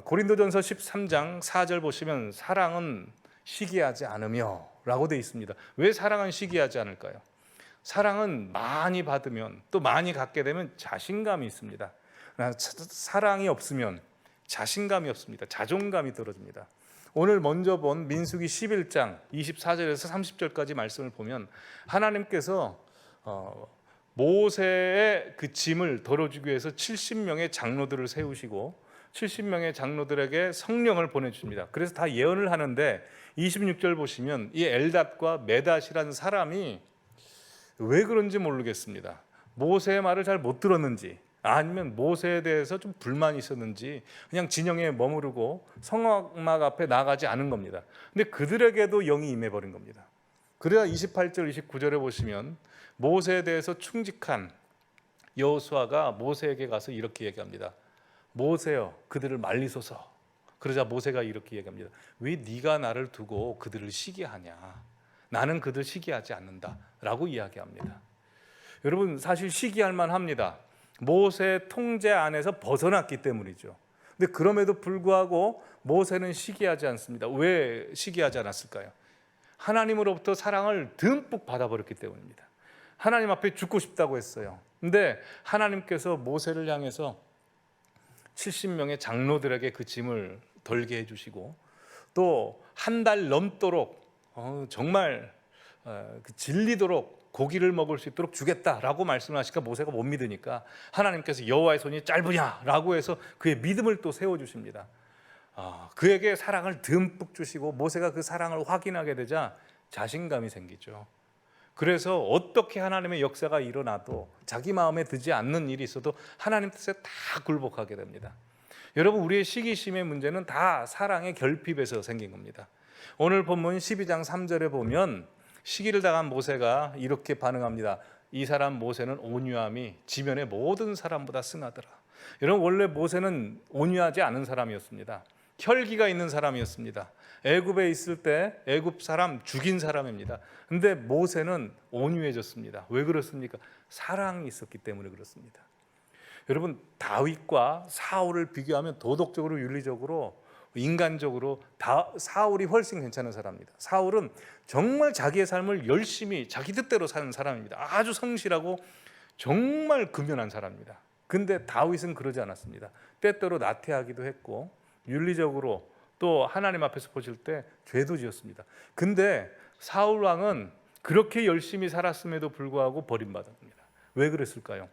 고린도전서 13장 4절 보시면 사랑은 시기하지 않으며 라고 되어 있습니다. 왜 사랑은 시기하지 않을까요? 사랑은 많이 받으면 또 많이 갖게 되면 자신감이 있습니다. 사랑이 없으면 자신감이 없습니다. 자존감이 떨어집니다. 오늘 먼저 본 민수기 11장 24절에서 30절까지 말씀을 보면 하나님께서 모세의 그 짐을 덜어주기 위해서 70명의 장로들을 세우시고 70명의 장로들에게 성령을 보내주십니다. 그래서 다 예언을 하는데 26절 보시면 이 엘닷과 메닷이라는 사람이 왜 그런지 모르겠습니다. 모세의 말을 잘 못 들었는지 아니면 모세에 대해서 좀 불만이 있었는지 그냥 진영에 머무르고 성막 앞에 나가지 않은 겁니다. 근데 그들에게도 영이 임해버린 겁니다. 그래야 28절 29절에 보시면 모세에 대해서 충직한 여호수아가 모세에게 가서 이렇게 얘기합니다. 모세여, 그들을 말리소서. 그러자 모세가 이렇게 얘기합니다. 왜 네가 나를 두고 그들을 시기하냐? 나는 그들 시기하지 않는다 라고 이야기합니다. 여러분, 사실 시기할 만합니다. 모세의 통제 안에서 벗어났기 때문이죠. 근데 그럼에도 불구하고 모세는 시기하지 않습니다. 왜 시기하지 않았을까요? 하나님으로부터 사랑을 듬뿍 받아버렸기 때문입니다. 하나님 앞에 죽고 싶다고 했어요. 근데 하나님께서 모세를 향해서 70명의 장로들에게 그 짐을 덜게 해주시고 또 한 달 넘도록 정말 질리도록 고기를 먹을 수 있도록 주겠다라고 말씀을 하시니까 모세가 못 믿으니까 하나님께서 여호와의 손이 짧으냐라고 해서 그의 믿음을 또 세워주십니다. 그에게 사랑을 듬뿍 주시고 모세가 그 사랑을 확인하게 되자 자신감이 생기죠. 그래서 어떻게 하나님의 역사가 일어나도 자기 마음에 드지 않는 일이 있어도 하나님 뜻에 다 굴복하게 됩니다. 여러분, 우리의 시기심의 문제는 다 사랑의 결핍에서 생긴 겁니다. 오늘 본문 12장 3절에 보면 시기를 당한 모세가 이렇게 반응합니다. 이 사람 모세는 온유함이 지면의 모든 사람보다 승하더라. 여러분, 원래 모세는 온유하지 않은 사람이었습니다. 혈기가 있는 사람이었습니다. 애굽에 있을 때 애굽 사람 죽인 사람입니다. 근데 모세는 온유해졌습니다. 왜 그렇습니까? 사랑이 있었기 때문에 그렇습니다. 여러분, 다윗과 사울을 비교하면 도덕적으로, 윤리적으로, 인간적으로 사울이 훨씬 괜찮은 사람입니다. 사울은 정말 자기의 삶을 열심히 자기 뜻대로 사는 사람입니다. 아주 성실하고 정말 근면한 사람입니다. 근데 다윗은 그러지 않았습니다. 때때로 나태하기도 했고 윤리적으로 또 하나님 앞에서 보실 때 죄도 지었습니다. 근데 사울 왕은 그렇게 열심히 살았음에도 불구하고 버림받았습니다. 왜 그랬을까요?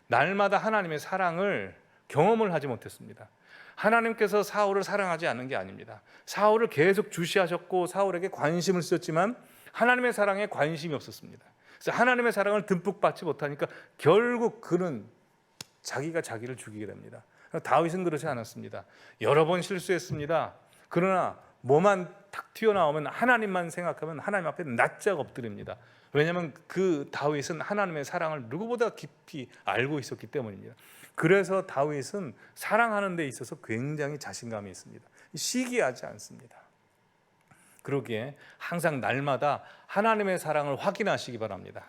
날마다 하나님의 사랑을 경험을 하지 못했습니다. 하나님께서 사울을 사랑하지 않은 게 아닙니다. 사울을 계속 주시하셨고 사울에게 관심을 쓰셨지만 하나님의 사랑에 관심이 없었습니다. 그래서 하나님의 사랑을 듬뿍 받지 못하니까 결국 그는 자기가 자기를 죽이게 됩니다. 다윗은 그렇지 않았습니다. 여러 번 실수했습니다. 그러나 뭐만 탁 튀어나오면 하나님만 생각하면 하나님 앞에 납작 엎드립니다. 왜냐하면 그 다윗은 하나님의 사랑을 누구보다 깊이 알고 있었기 때문입니다. 그래서 다윗은 사랑하는 데 있어서 굉장히 자신감이 있습니다. 시기하지 않습니다. 그러기에 항상 날마다 하나님의 사랑을 확인하시기 바랍니다.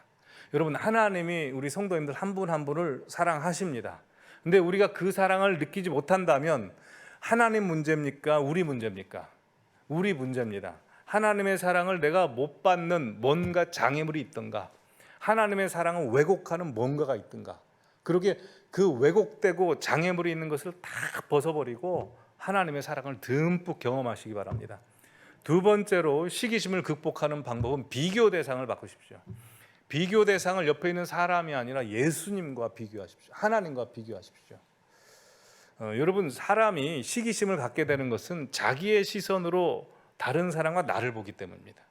여러분, 하나님이 우리 성도님들 한 분 한 분을 사랑하십니다. 근데 우리가 그 사랑을 느끼지 못한다면 하나님 문제입니까? 우리 문제입니까? 우리 문제입니다. 하나님의 사랑을 내가 못 받는 뭔가 장애물이 있던가, 하나님의 사랑을 왜곡하는 뭔가가 있던가, 그러게 그 왜곡되고 장애물이 있는 것을 다 벗어버리고 하나님의 사랑을 듬뿍 경험하시기 바랍니다. 두 번째로 시기심을 극복하는 방법은 비교 대상을 바꾸십시오. 비교 대상을 옆에 있는 사람이 아니라 예수님과 비교하십시오. 하나님과 비교하십시오. 여러분, 사람이 시기심을 갖게 되는 것은 자기의 시선으로 다른 사람과 나를 보기 때문입니다.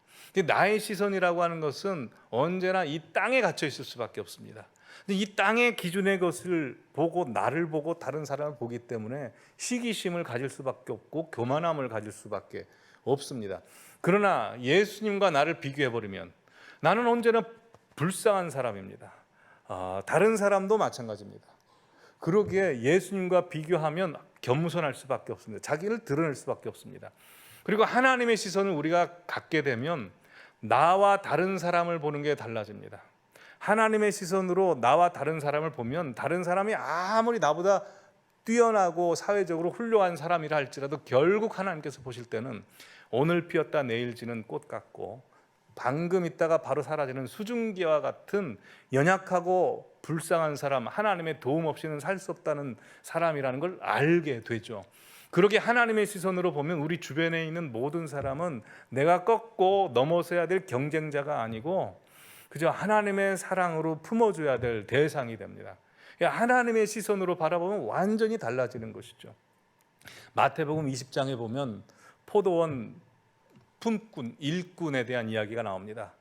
나의 시선이라고 하는 것은 언제나 이 땅에 갇혀 있을 수밖에 없습니다. 이 땅의 기준의 것을 보고 나를 보고 다른 사람을 보기 때문에 시기심을 가질 수밖에 없고 교만함을 가질 수밖에 없습니다. 그러나 예수님과 나를 비교해버리면 나는 언제나 불쌍한 사람입니다. 다른 사람도 마찬가지입니다. 그러기에 예수님과 비교하면 겸손할 수밖에 없습니다. 자기를 드러낼 수밖에 없습니다. 그리고 하나님의 시선을 우리가 갖게 되면 나와 다른 사람을 보는 게 달라집니다. 하나님의 시선으로 나와 다른 사람을 보면 다른 사람이 아무리 나보다 뛰어나고 사회적으로 훌륭한 사람이라 할지라도 결국 하나님께서 보실 때는 오늘 피었다 내일 지는 꽃 같고 방금 있다가 바로 사라지는 수증기와 같은 연약하고 불쌍한 사람, 하나님의 도움 없이는 살 수 없다는 사람이라는 걸 알게 되죠. 그러게 하나님의 시선으로 보면 우리 주변에 있는 모든 사람은 내가 꺾고 넘어서야 될 경쟁자가 아니고 그저 하나님의 사랑으로 품어줘야 될 대상이 됩니다. 하나님의 시선으로 바라보면 완전히 달라지는 것이죠. 마태복음 20장에 보면 포도원 품꾼, 일꾼에 대한 이야기가 나옵니다.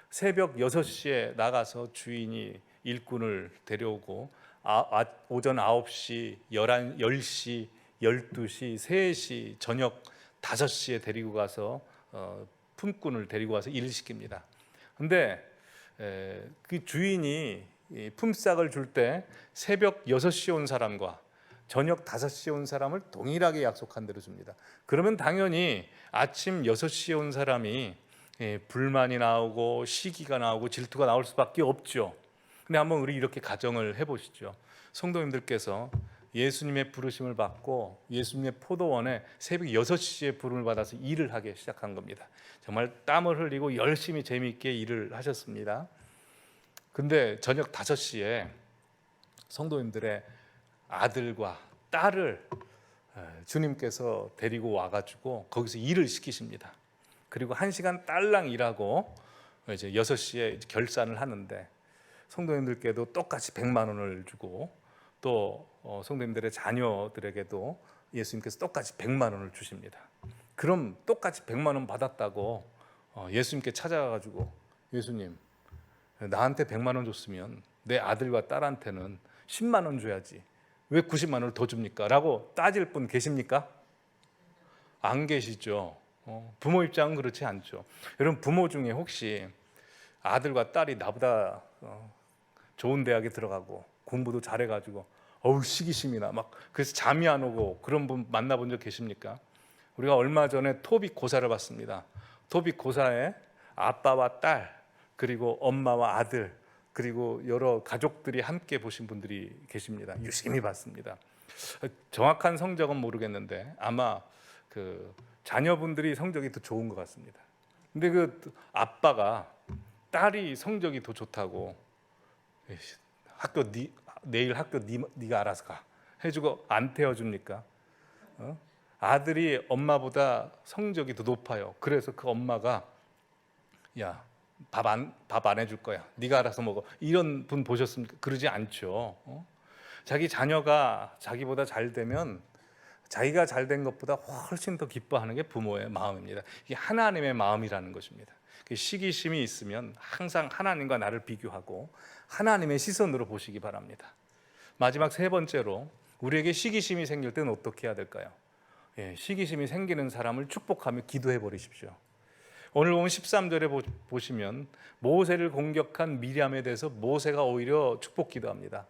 새벽 6시에 나가서 주인이 일꾼을 데려오고 오전 9시, 10시, 12시, 3시, 저녁 5시에 데리고 가서 품꾼을 데리고 와서 일을 시킵니다. 근데 그 주인이 품삯을 줄 때 새벽 6시에 온 사람과 저녁 5시에 온 사람을 동일하게 약속한 대로 줍니다. 그러면 당연히 아침 6시에 온 사람이 불만이 나오고 시기가 나오고 질투가 나올 수밖에 없죠. 근데 한번 우리 이렇게 가정을 해보시죠. 성도님들께서 예수님의 부르심을 받고 예수님의 포도원에 새벽 6시에 부름을 받아서 일을 하기 시작한 겁니다. 정말 땀을 흘리고 열심히 재미있게 일을 하셨습니다. 근데 저녁 5시에 성도님들의 아들과 딸을 주님께서 데리고 와가지고 거기서 일을 시키십니다. 그리고 1시간 딸랑 일하고 이제 6시에 결산을 하는데 성도님들께도 똑같이 100만 원을 주고 또 성도님들의 자녀들에게도 예수님께서 똑같이 100만 원을 주십니다. 그럼 똑같이 100만 원 받았다고 예수님께 찾아가가지고 예수님, 나한테 100만 원 줬으면 내 아들과 딸한테는 10만 원 줘야지 왜 90만 원을 더 줍니까? 라고 따질 분 계십니까? 안 계시죠. 부모 입장은 그렇지 않죠. 여러분, 부모 중에 혹시 아들과 딸이 나보다 좋은 대학에 들어가고 공부도 잘해가지고 시기심이나 막 그래서 잠이 안 오고 그런 분 만나본 적 계십니까? 우리가 얼마 전에 토빅 고사를 봤습니다. 토빅 고사에 아빠와 딸 그리고 엄마와 아들 그리고 여러 가족들이 함께 보신 분들이 계십니다. 유심히 봤습니다. 정확한 성적은 모르겠는데 아마 그 자녀분들이 성적이 더 좋은 것 같습니다. 근데 그 아빠가 딸이 성적이 더 좋다고 학교 내일 학교 네가 알아서 가 해주고 안 태워줍니까? 아들이 엄마보다 성적이 더 높아요. 그래서 그 엄마가 야, 밥 안 해줄 거야. 네가 알아서 먹어. 이런 분 보셨습니까? 그러지 않죠. 자기 자녀가 자기보다 잘 되면 자기가 잘 된 것보다 훨씬 더 기뻐하는 게 부모의 마음입니다. 이게 하나님의 마음이라는 것입니다. 시기심이 있으면 항상 하나님과 나를 비교하고 하나님의 시선으로 보시기 바랍니다. 마지막 세 번째로 우리에게 시기심이 생길 때는 어떻게 해야 될까요? 시기심이 생기는 사람을 축복하며 기도해 버리십시오. 오늘 보면 13절에 보시면 모세를 공격한 미리암에 대해서 모세가 오히려 축복 기도합니다.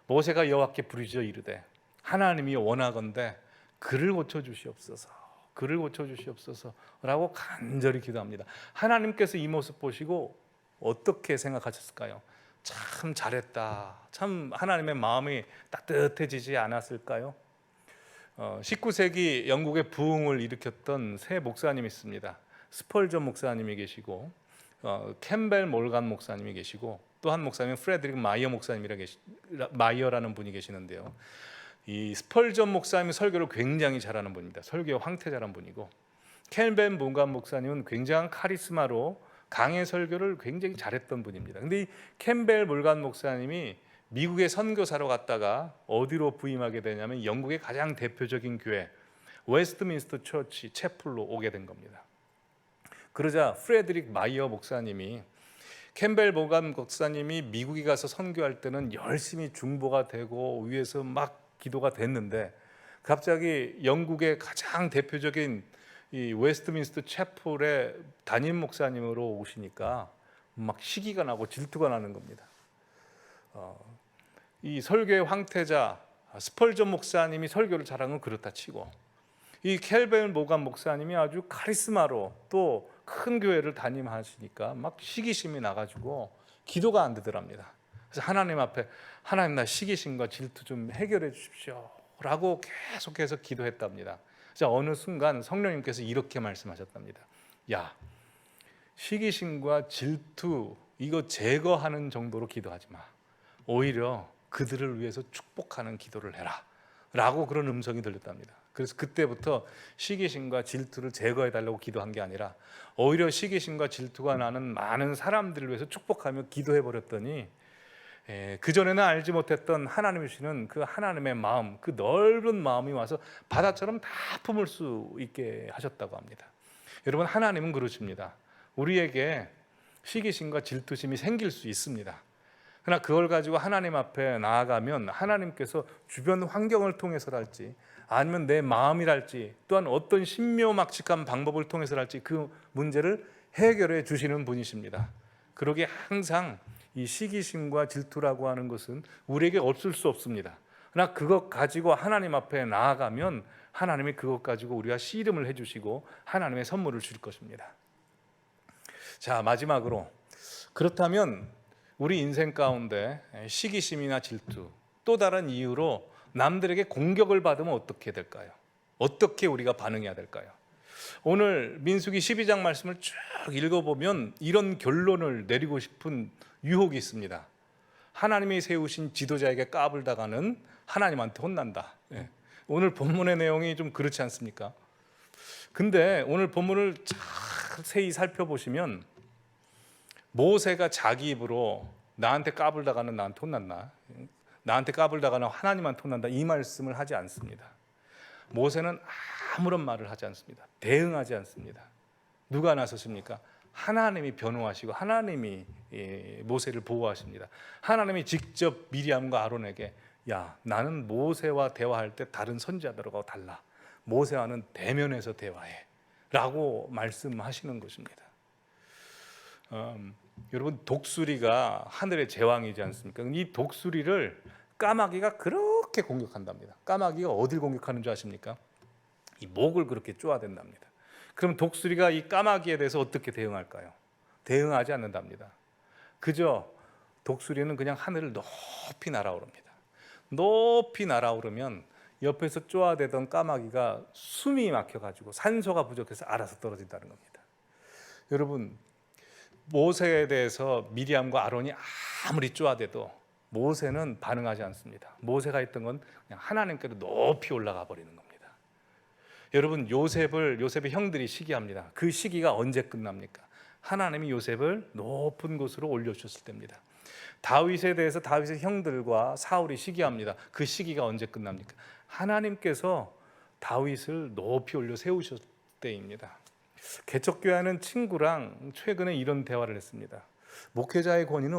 모세가 여호와께 부르짖어 이르되 하나님이 원하건대 그를 고쳐주시옵소서, 그를 고쳐주시옵소서라고 간절히 기도합니다. 하나님께서 이 모습 보시고 어떻게 생각하셨을까요? 참 잘했다, 참 하나님의 마음이 따뜻해지지 않았을까요? 19세기 영국의 부흥을 일으켰던 세 목사님이 있습니다. 스펄전 목사님이 계시고 캠벨 몰간 목사님이 계시고 또 한 목사님은 프레드릭 마이어라는 분이 계시는데요. 이 스펄전 목사님이 설교를 굉장히 잘하는 분입니다. 설교의 황태자라는 분이고, 캠벨 몰간 목사님은 굉장한 카리스마로 강해 설교를 굉장히 잘했던 분입니다. 근데 이 캠벨 몰간 목사님이 미국의 선교사로 갔다가 어디로 부임하게 되냐면 영국의 가장 대표적인 교회 웨스트민스터 처치 채플로 오게 된 겁니다. 그러자 프레드릭 마이어 목사님이, 캠벨 몰간 목사님이 미국에 가서 선교할 때는 열심히 중보가 되고 위에서 막 기도가 됐는데, 갑자기 영국의 가장 대표적인 이 웨스트민스터 채플의 담임 목사님으로 오시니까 막 시기가 나고 질투가 나는 겁니다. 이 설교의 황태자 스펄전 목사님이 설교를 잘하는 건 그렇다 치고, 이 캠벨 몰간 목사님이 아주 카리스마로 또 큰 교회를 담임하시니까 막 시기심이 나가지고 기도가 안 되더랍니다. 그래서 하나님 앞에, 하나님 나 시기심과 질투 좀 해결해 주십시오 라고 계속해서 기도했답니다. 그래서 어느 순간 성령님께서 이렇게 말씀하셨답니다. 야, 시기심과 질투 이거 제거하는 정도로 기도하지 마. 오히려 그들을 위해서 축복하는 기도를 해라 라고 그런 음성이 들렸답니다. 그래서 그때부터 시기심과 질투를 제거해 달라고 기도한 게 아니라 오히려 시기심과 질투가 나는 많은 사람들을 위해서 축복하며 기도해 버렸더니, 그전에는 알지 못했던 하나님이 주시는 그 하나님의 마음, 그 넓은 마음이 와서 바다처럼 다 품을 수 있게 하셨다고 합니다. 여러분, 하나님은 그러십니다. 우리에게 시기심과 질투심이 생길 수 있습니다. 그러나 그걸 가지고 하나님 앞에 나아가면 하나님께서 주변 환경을 통해서랄지 아니면 내 마음이랄지 또한 어떤 신묘막측한 방법을 통해서랄지 그 문제를 해결해 주시는 분이십니다. 그러기에 항상 이 시기심과 질투라고 하는 것은 우리에게 없을 수 없습니다. 그러나 그것 가지고 하나님 앞에 나아가면 하나님이 그것 가지고 우리가 씨름을 해주시고 하나님의 선물을 주실 것입니다. 자, 마지막으로, 그렇다면 우리 인생 가운데 시기심이나 질투, 또 다른 이유로 남들에게 공격을 받으면 어떻게 될까요? 어떻게 우리가 반응해야 될까요? 오늘 민수기 12장 말씀을 쭉 읽어보면 이런 결론을 내리고 싶은 유혹이 있습니다. 하나님이 세우신 지도자에게 까불다가는 하나님한테 혼난다. 오늘 본문의 내용이 좀 그렇지 않습니까? 근데 오늘 본문을 자세히 살펴보시면 모세가 자기 입으로 나한테 까불다가는 나한테 혼난다, 나한테 까불다가는 하나님한테 혼난다, 이 말씀을 하지 않습니다. 모세는 아무런 말을 하지 않습니다. 대응하지 않습니다. 누가 나섰습니까? 하나님이 변호하시고 하나님이 모세를 보호하십니다. 하나님이 직접 미리암과 아론에게, 야, 나는 모세와 대화할 때 다른 선지자들하고 달라. 모세와는 대면에서 대화해 라고 말씀하시는 것입니다. 여러분, 독수리가 하늘의 제왕이지 않습니까? 이 독수리를 까마귀가 그렇게 공격한답니다. 까마귀가 어딜 공격하는 줄 아십니까? 이 목을 그렇게 쪼아댄답니다. 그럼 독수리가 이 까마귀에 대해서 어떻게 대응할까요? 대응하지 않는답니다. 그저 독수리는 그냥 하늘을 높이 날아오릅니다. 높이 날아오르면 옆에서 쪼아대던 까마귀가 숨이 막혀가지고 산소가 부족해서 알아서 떨어진다는 겁니다. 여러분, 모세에 대해서 미리암과 아론이 아무리 쪼아대도 모세는 반응하지 않습니다. 모세가 했던 건 그냥 하나님께로 높이 올라가 버리는 겁니다. 여러분, 요셉의 형들이 시기합니다. 그 시기가 언제 끝납니까? 하나님이 요셉을 높은 곳으로 올려주셨을 때입니다. 다윗에 대해서 다윗의 형들과 사울이 시기합니다. 그 시기가 언제 끝납니까? 하나님께서 다윗을 높이 올려 세우셨을 때입니다. 개척교회하는 친구랑 최근에 이런 대화를 했습니다. 목회자의 권위는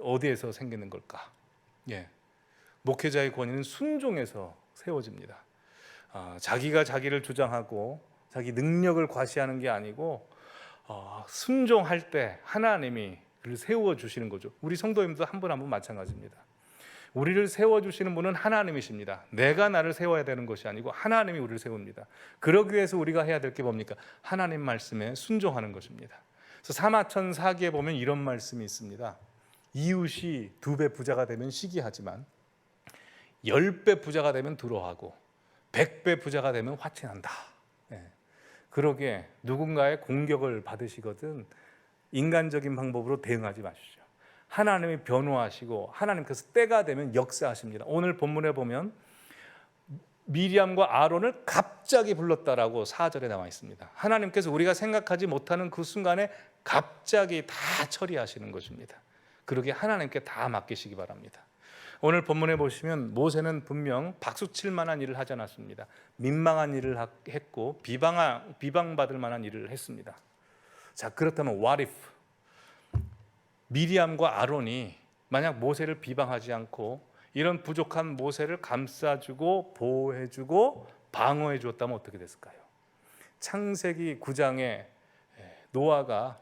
어디에서 생기는 걸까? 목회자의 권위는 순종에서 세워집니다. 자기가 자기를 주장하고 자기 능력을 과시하는 게 아니고 순종할 때 하나님이 그를 세워주시는 거죠. 우리 성도님도 한 분 한 분 마찬가지입니다. 우리를 세워주시는 분은 하나님이십니다. 내가 나를 세워야 되는 것이 아니고 하나님이 우리를 세웁니다. 그러기 위해서 우리가 해야 될 게 뭡니까? 하나님 말씀에 순종하는 것입니다. 그래서 사마천 사기에 보면 이런 말씀이 있습니다. 이웃이 2배 부자가 되면 시기하지만 10배 부자가 되면 두려워하고 100배 부자가 되면 화친한다. 예. 그러기에 누군가의 공격을 받으시거든 인간적인 방법으로 대응하지 마십시오. 하나님이 변호하시고 하나님께서 때가 되면 역사하십니다. 오늘 본문에 보면 미리암과 아론을 갑자기 불렀다라고 4절에 나와 있습니다. 하나님께서 우리가 생각하지 못하는 그 순간에 갑자기 다 처리하시는 것입니다. 그러기에 하나님께 다 맡기시기 바랍니다. 오늘 본문에 보시면 모세는 분명 박수칠 만한 일을 하지 않았습니다. 민망한 일을 했고 비방받을 만한 일을 했습니다. 자, 그렇다면 what if 미리암과 아론이 만약 모세를 비방하지 않고 이런 부족한 모세를 감싸주고 보호해주고 방어해 주었다면 어떻게 됐을까요? 창세기 9장에 노아가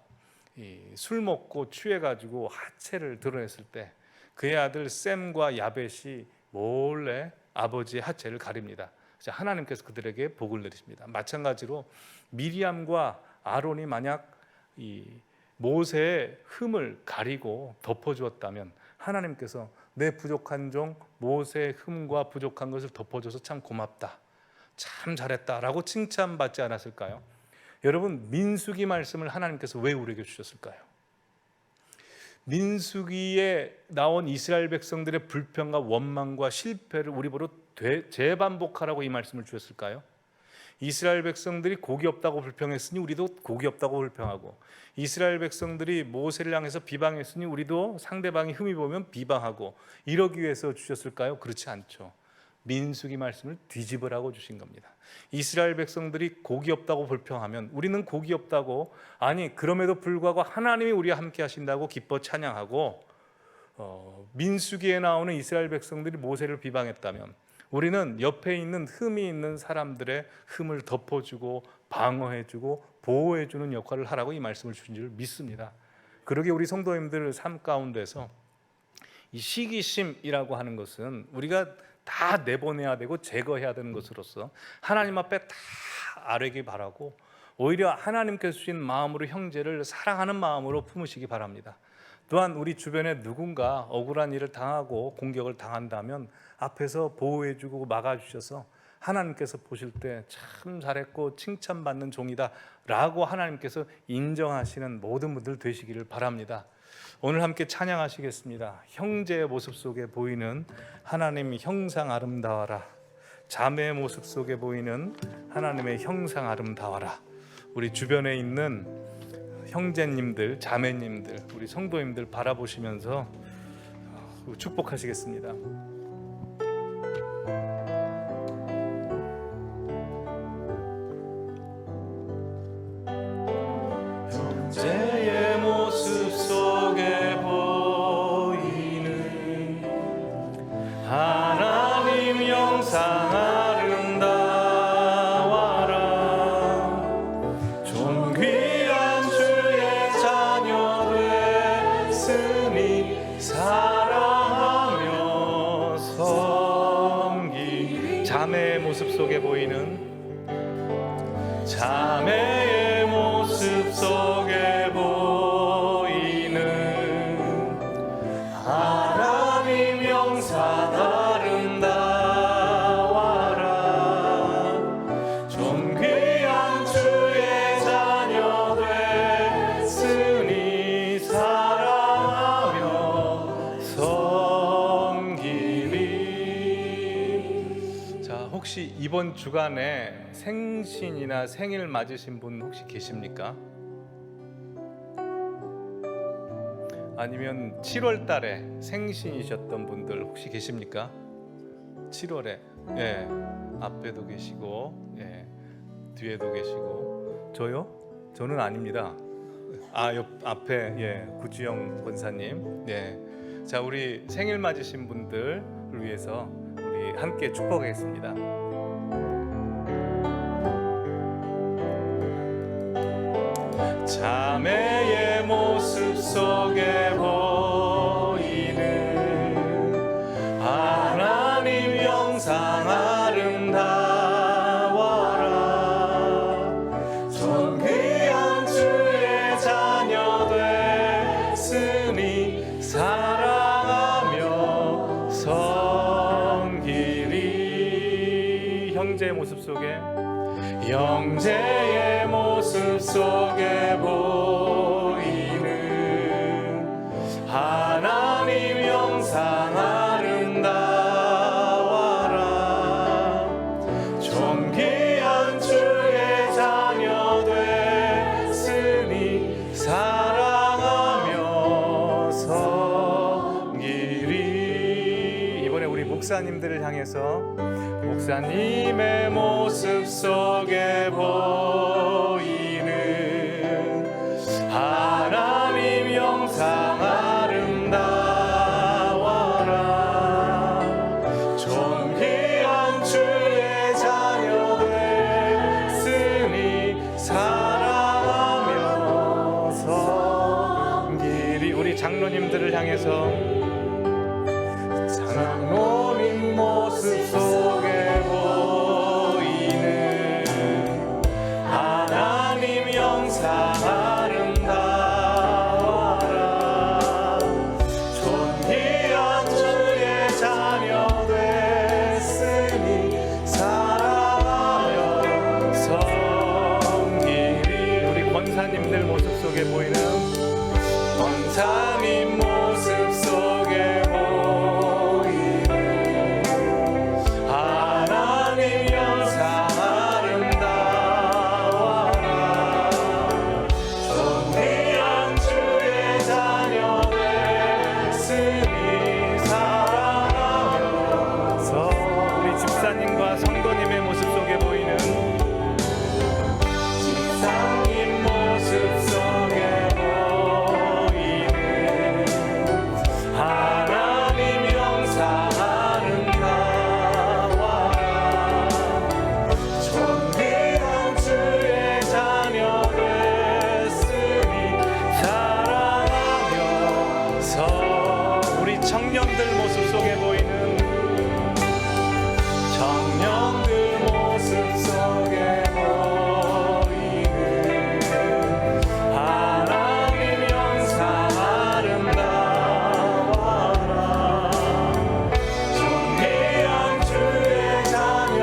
술 먹고 취해가지고 하체를 드러냈을 때 그의 아들 셈과 야벳이 몰래 아버지의 하체를 가립니다. 하나님께서 그들에게 복을 내리십니다. 마찬가지로 미리암과 아론이 만약 이 모세의 흠을 가리고 덮어주었다면 하나님께서 내 부족한 종 모세의 흠과 부족한 것을 덮어줘서 참 고맙다, 참 잘했다라고 칭찬받지 않았을까요? 여러분, 민수기 말씀을 하나님께서 왜 우리에게 주셨을까요? 민수기에 나온 이스라엘 백성들의 불평과 원망과 실패를 우리 보러 재반복하라고 이 말씀을 주셨을까요? 이스라엘 백성들이 복이 없다고 불평했으니 우리도 복이 없다고 불평하고, 이스라엘 백성들이 모세를 향해서 비방했으니 우리도 상대방이 흠이 보면 비방하고, 이러기 위해서 주셨을까요? 그렇지 않죠. 민수기 말씀을 뒤집으라고 주신 겁니다. 이스라엘 백성들이 복이 없다고 불평하면 우리는 복이 없다고, 아니 그럼에도 불구하고 하나님이 우리와 함께 하신다고 기뻐 찬양하고, 민수기에 나오는 이스라엘 백성들이 모세를 비방했다면 우리는 옆에 있는 흠이 있는 사람들의 흠을 덮어주고 방어해주고 보호해주는 역할을 하라고 이 말씀을 주신 줄 믿습니다. 그러게 우리 성도님들 삶 가운데서 이 시기심이라고 하는 것은 우리가 다 내보내야 되고 제거해야 되는 것으로서 하나님 앞에 다 아뢰기 바라고, 오히려 하나님께서 주신 마음으로 형제를 사랑하는 마음으로 품으시기 바랍니다. 또한 우리 주변에 누군가 억울한 일을 당하고 공격을 당한다면 앞에서 보호해주고 막아주셔서 하나님께서 보실 때 참 잘했고 칭찬받는 종이다 라고 하나님께서 인정하시는 모든 분들 되시기를 바랍니다. 오늘 함께 찬양하시겠습니다. 형제의 모습 속에 보이는 하나님의 형상 아름다워라. 자매의 모습 속에 보이는 하나님의 형상 아름다워라. 우리 주변에 있는 형제님들, 자매님들, 우리 성도님들 바라보시면서 축복하시겠습니다. 형제의 모습 속에 보이는 하나님 형상 아름다워라. 존귀한 주의 자녀 됐으니 사랑하며 섬기. 자매의 모습 속에 보이는, 자매의 모습 속에 보이는 하나님 형상 아름다워라. 존귀한 주의 자녀 됐으니 사랑하며 섬기리. 자, 혹시 이번 주간에 생신이나 생일 맞으신 분 혹시 계십니까? 아니면 7월 달에 생신이셨던 분들 혹시 계십니까? 7월에, 예, 앞에도 계시고, 예, 뒤에도 계시고. 저요? 저는 아닙니다. 옆 앞에, 예, 구주영 권사님. 네. 자, 우리 생일 맞으신 분들을 위해서 우리 함께 축복하겠습니다. 자매의 모습 속에 보이는 하나님 형상 아름다워라. 존귀한 주의 자녀 됐으니 사랑하며 섬기리. 형제의 모습 속에, 형제의 모습 속에 보이는 하나님 영상 아름다워라. 존귀한 주의 자녀 됐으니 사랑하며 섬기리. 이번에 우리 목사님들을 향해서 목사님의 모습 속에 보이는 하나님 영상 아름다워라. 존귀한 주의 자녀 됐으니 사랑하며 섬기리. 우리 장로님들을 향해서 장로님 모습 속에 하나님 영상 아름다워라. 존귀한 주의 자녀 됐으니 사랑하여 섬기리. 우리 권사님들 모습 속에 보이는 권사님 모습 속에 보이는 하나님 영상 집사님과 성도님의 모습 속에 보이는 집사님 모습 속에 보이는 하나님 영상 아름다워라. 존귀한 주의 자녀 됐으니 사랑하면서 우리 청년들 모습 속에 보이는 청년들 모습 속에 보이는 하나님 영상 아름다워라. 존귀한 주의 자녀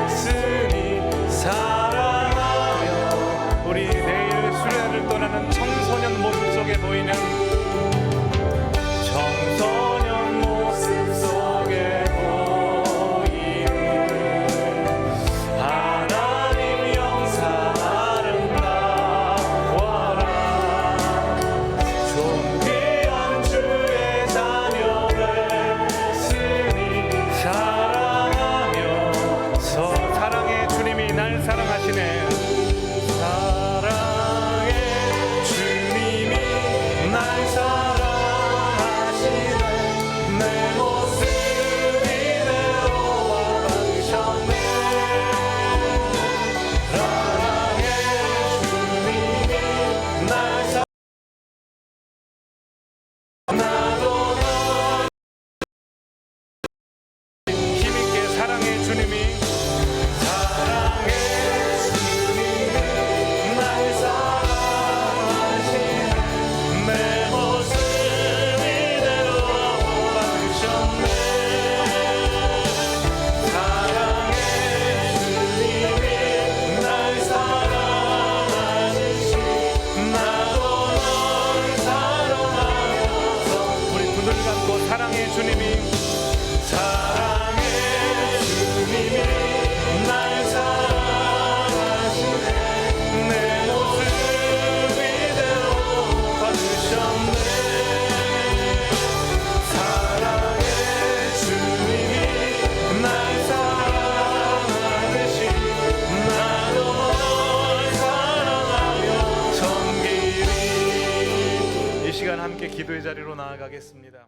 됐으니 사랑하며. 우리 내일 수련회를 떠나는 청소년 모습 속에 보이는 청소년 모습 속에 사랑의 주님이 날 사랑하시네. 사랑의 주님이 날 사랑하시네. 내 모습 이대로 와주셨네. 사랑의 주님이 날 나도 널 힘있게 사랑의 주님이 사랑의 주님이 날 사랑하시네. 내 모습 이대로 봐주셨네. 사랑의 주님이 날 사랑하듯이 나도 널 사랑하며 섬기리. 이 시간 함께 기도의 자리로 나아가겠습니다.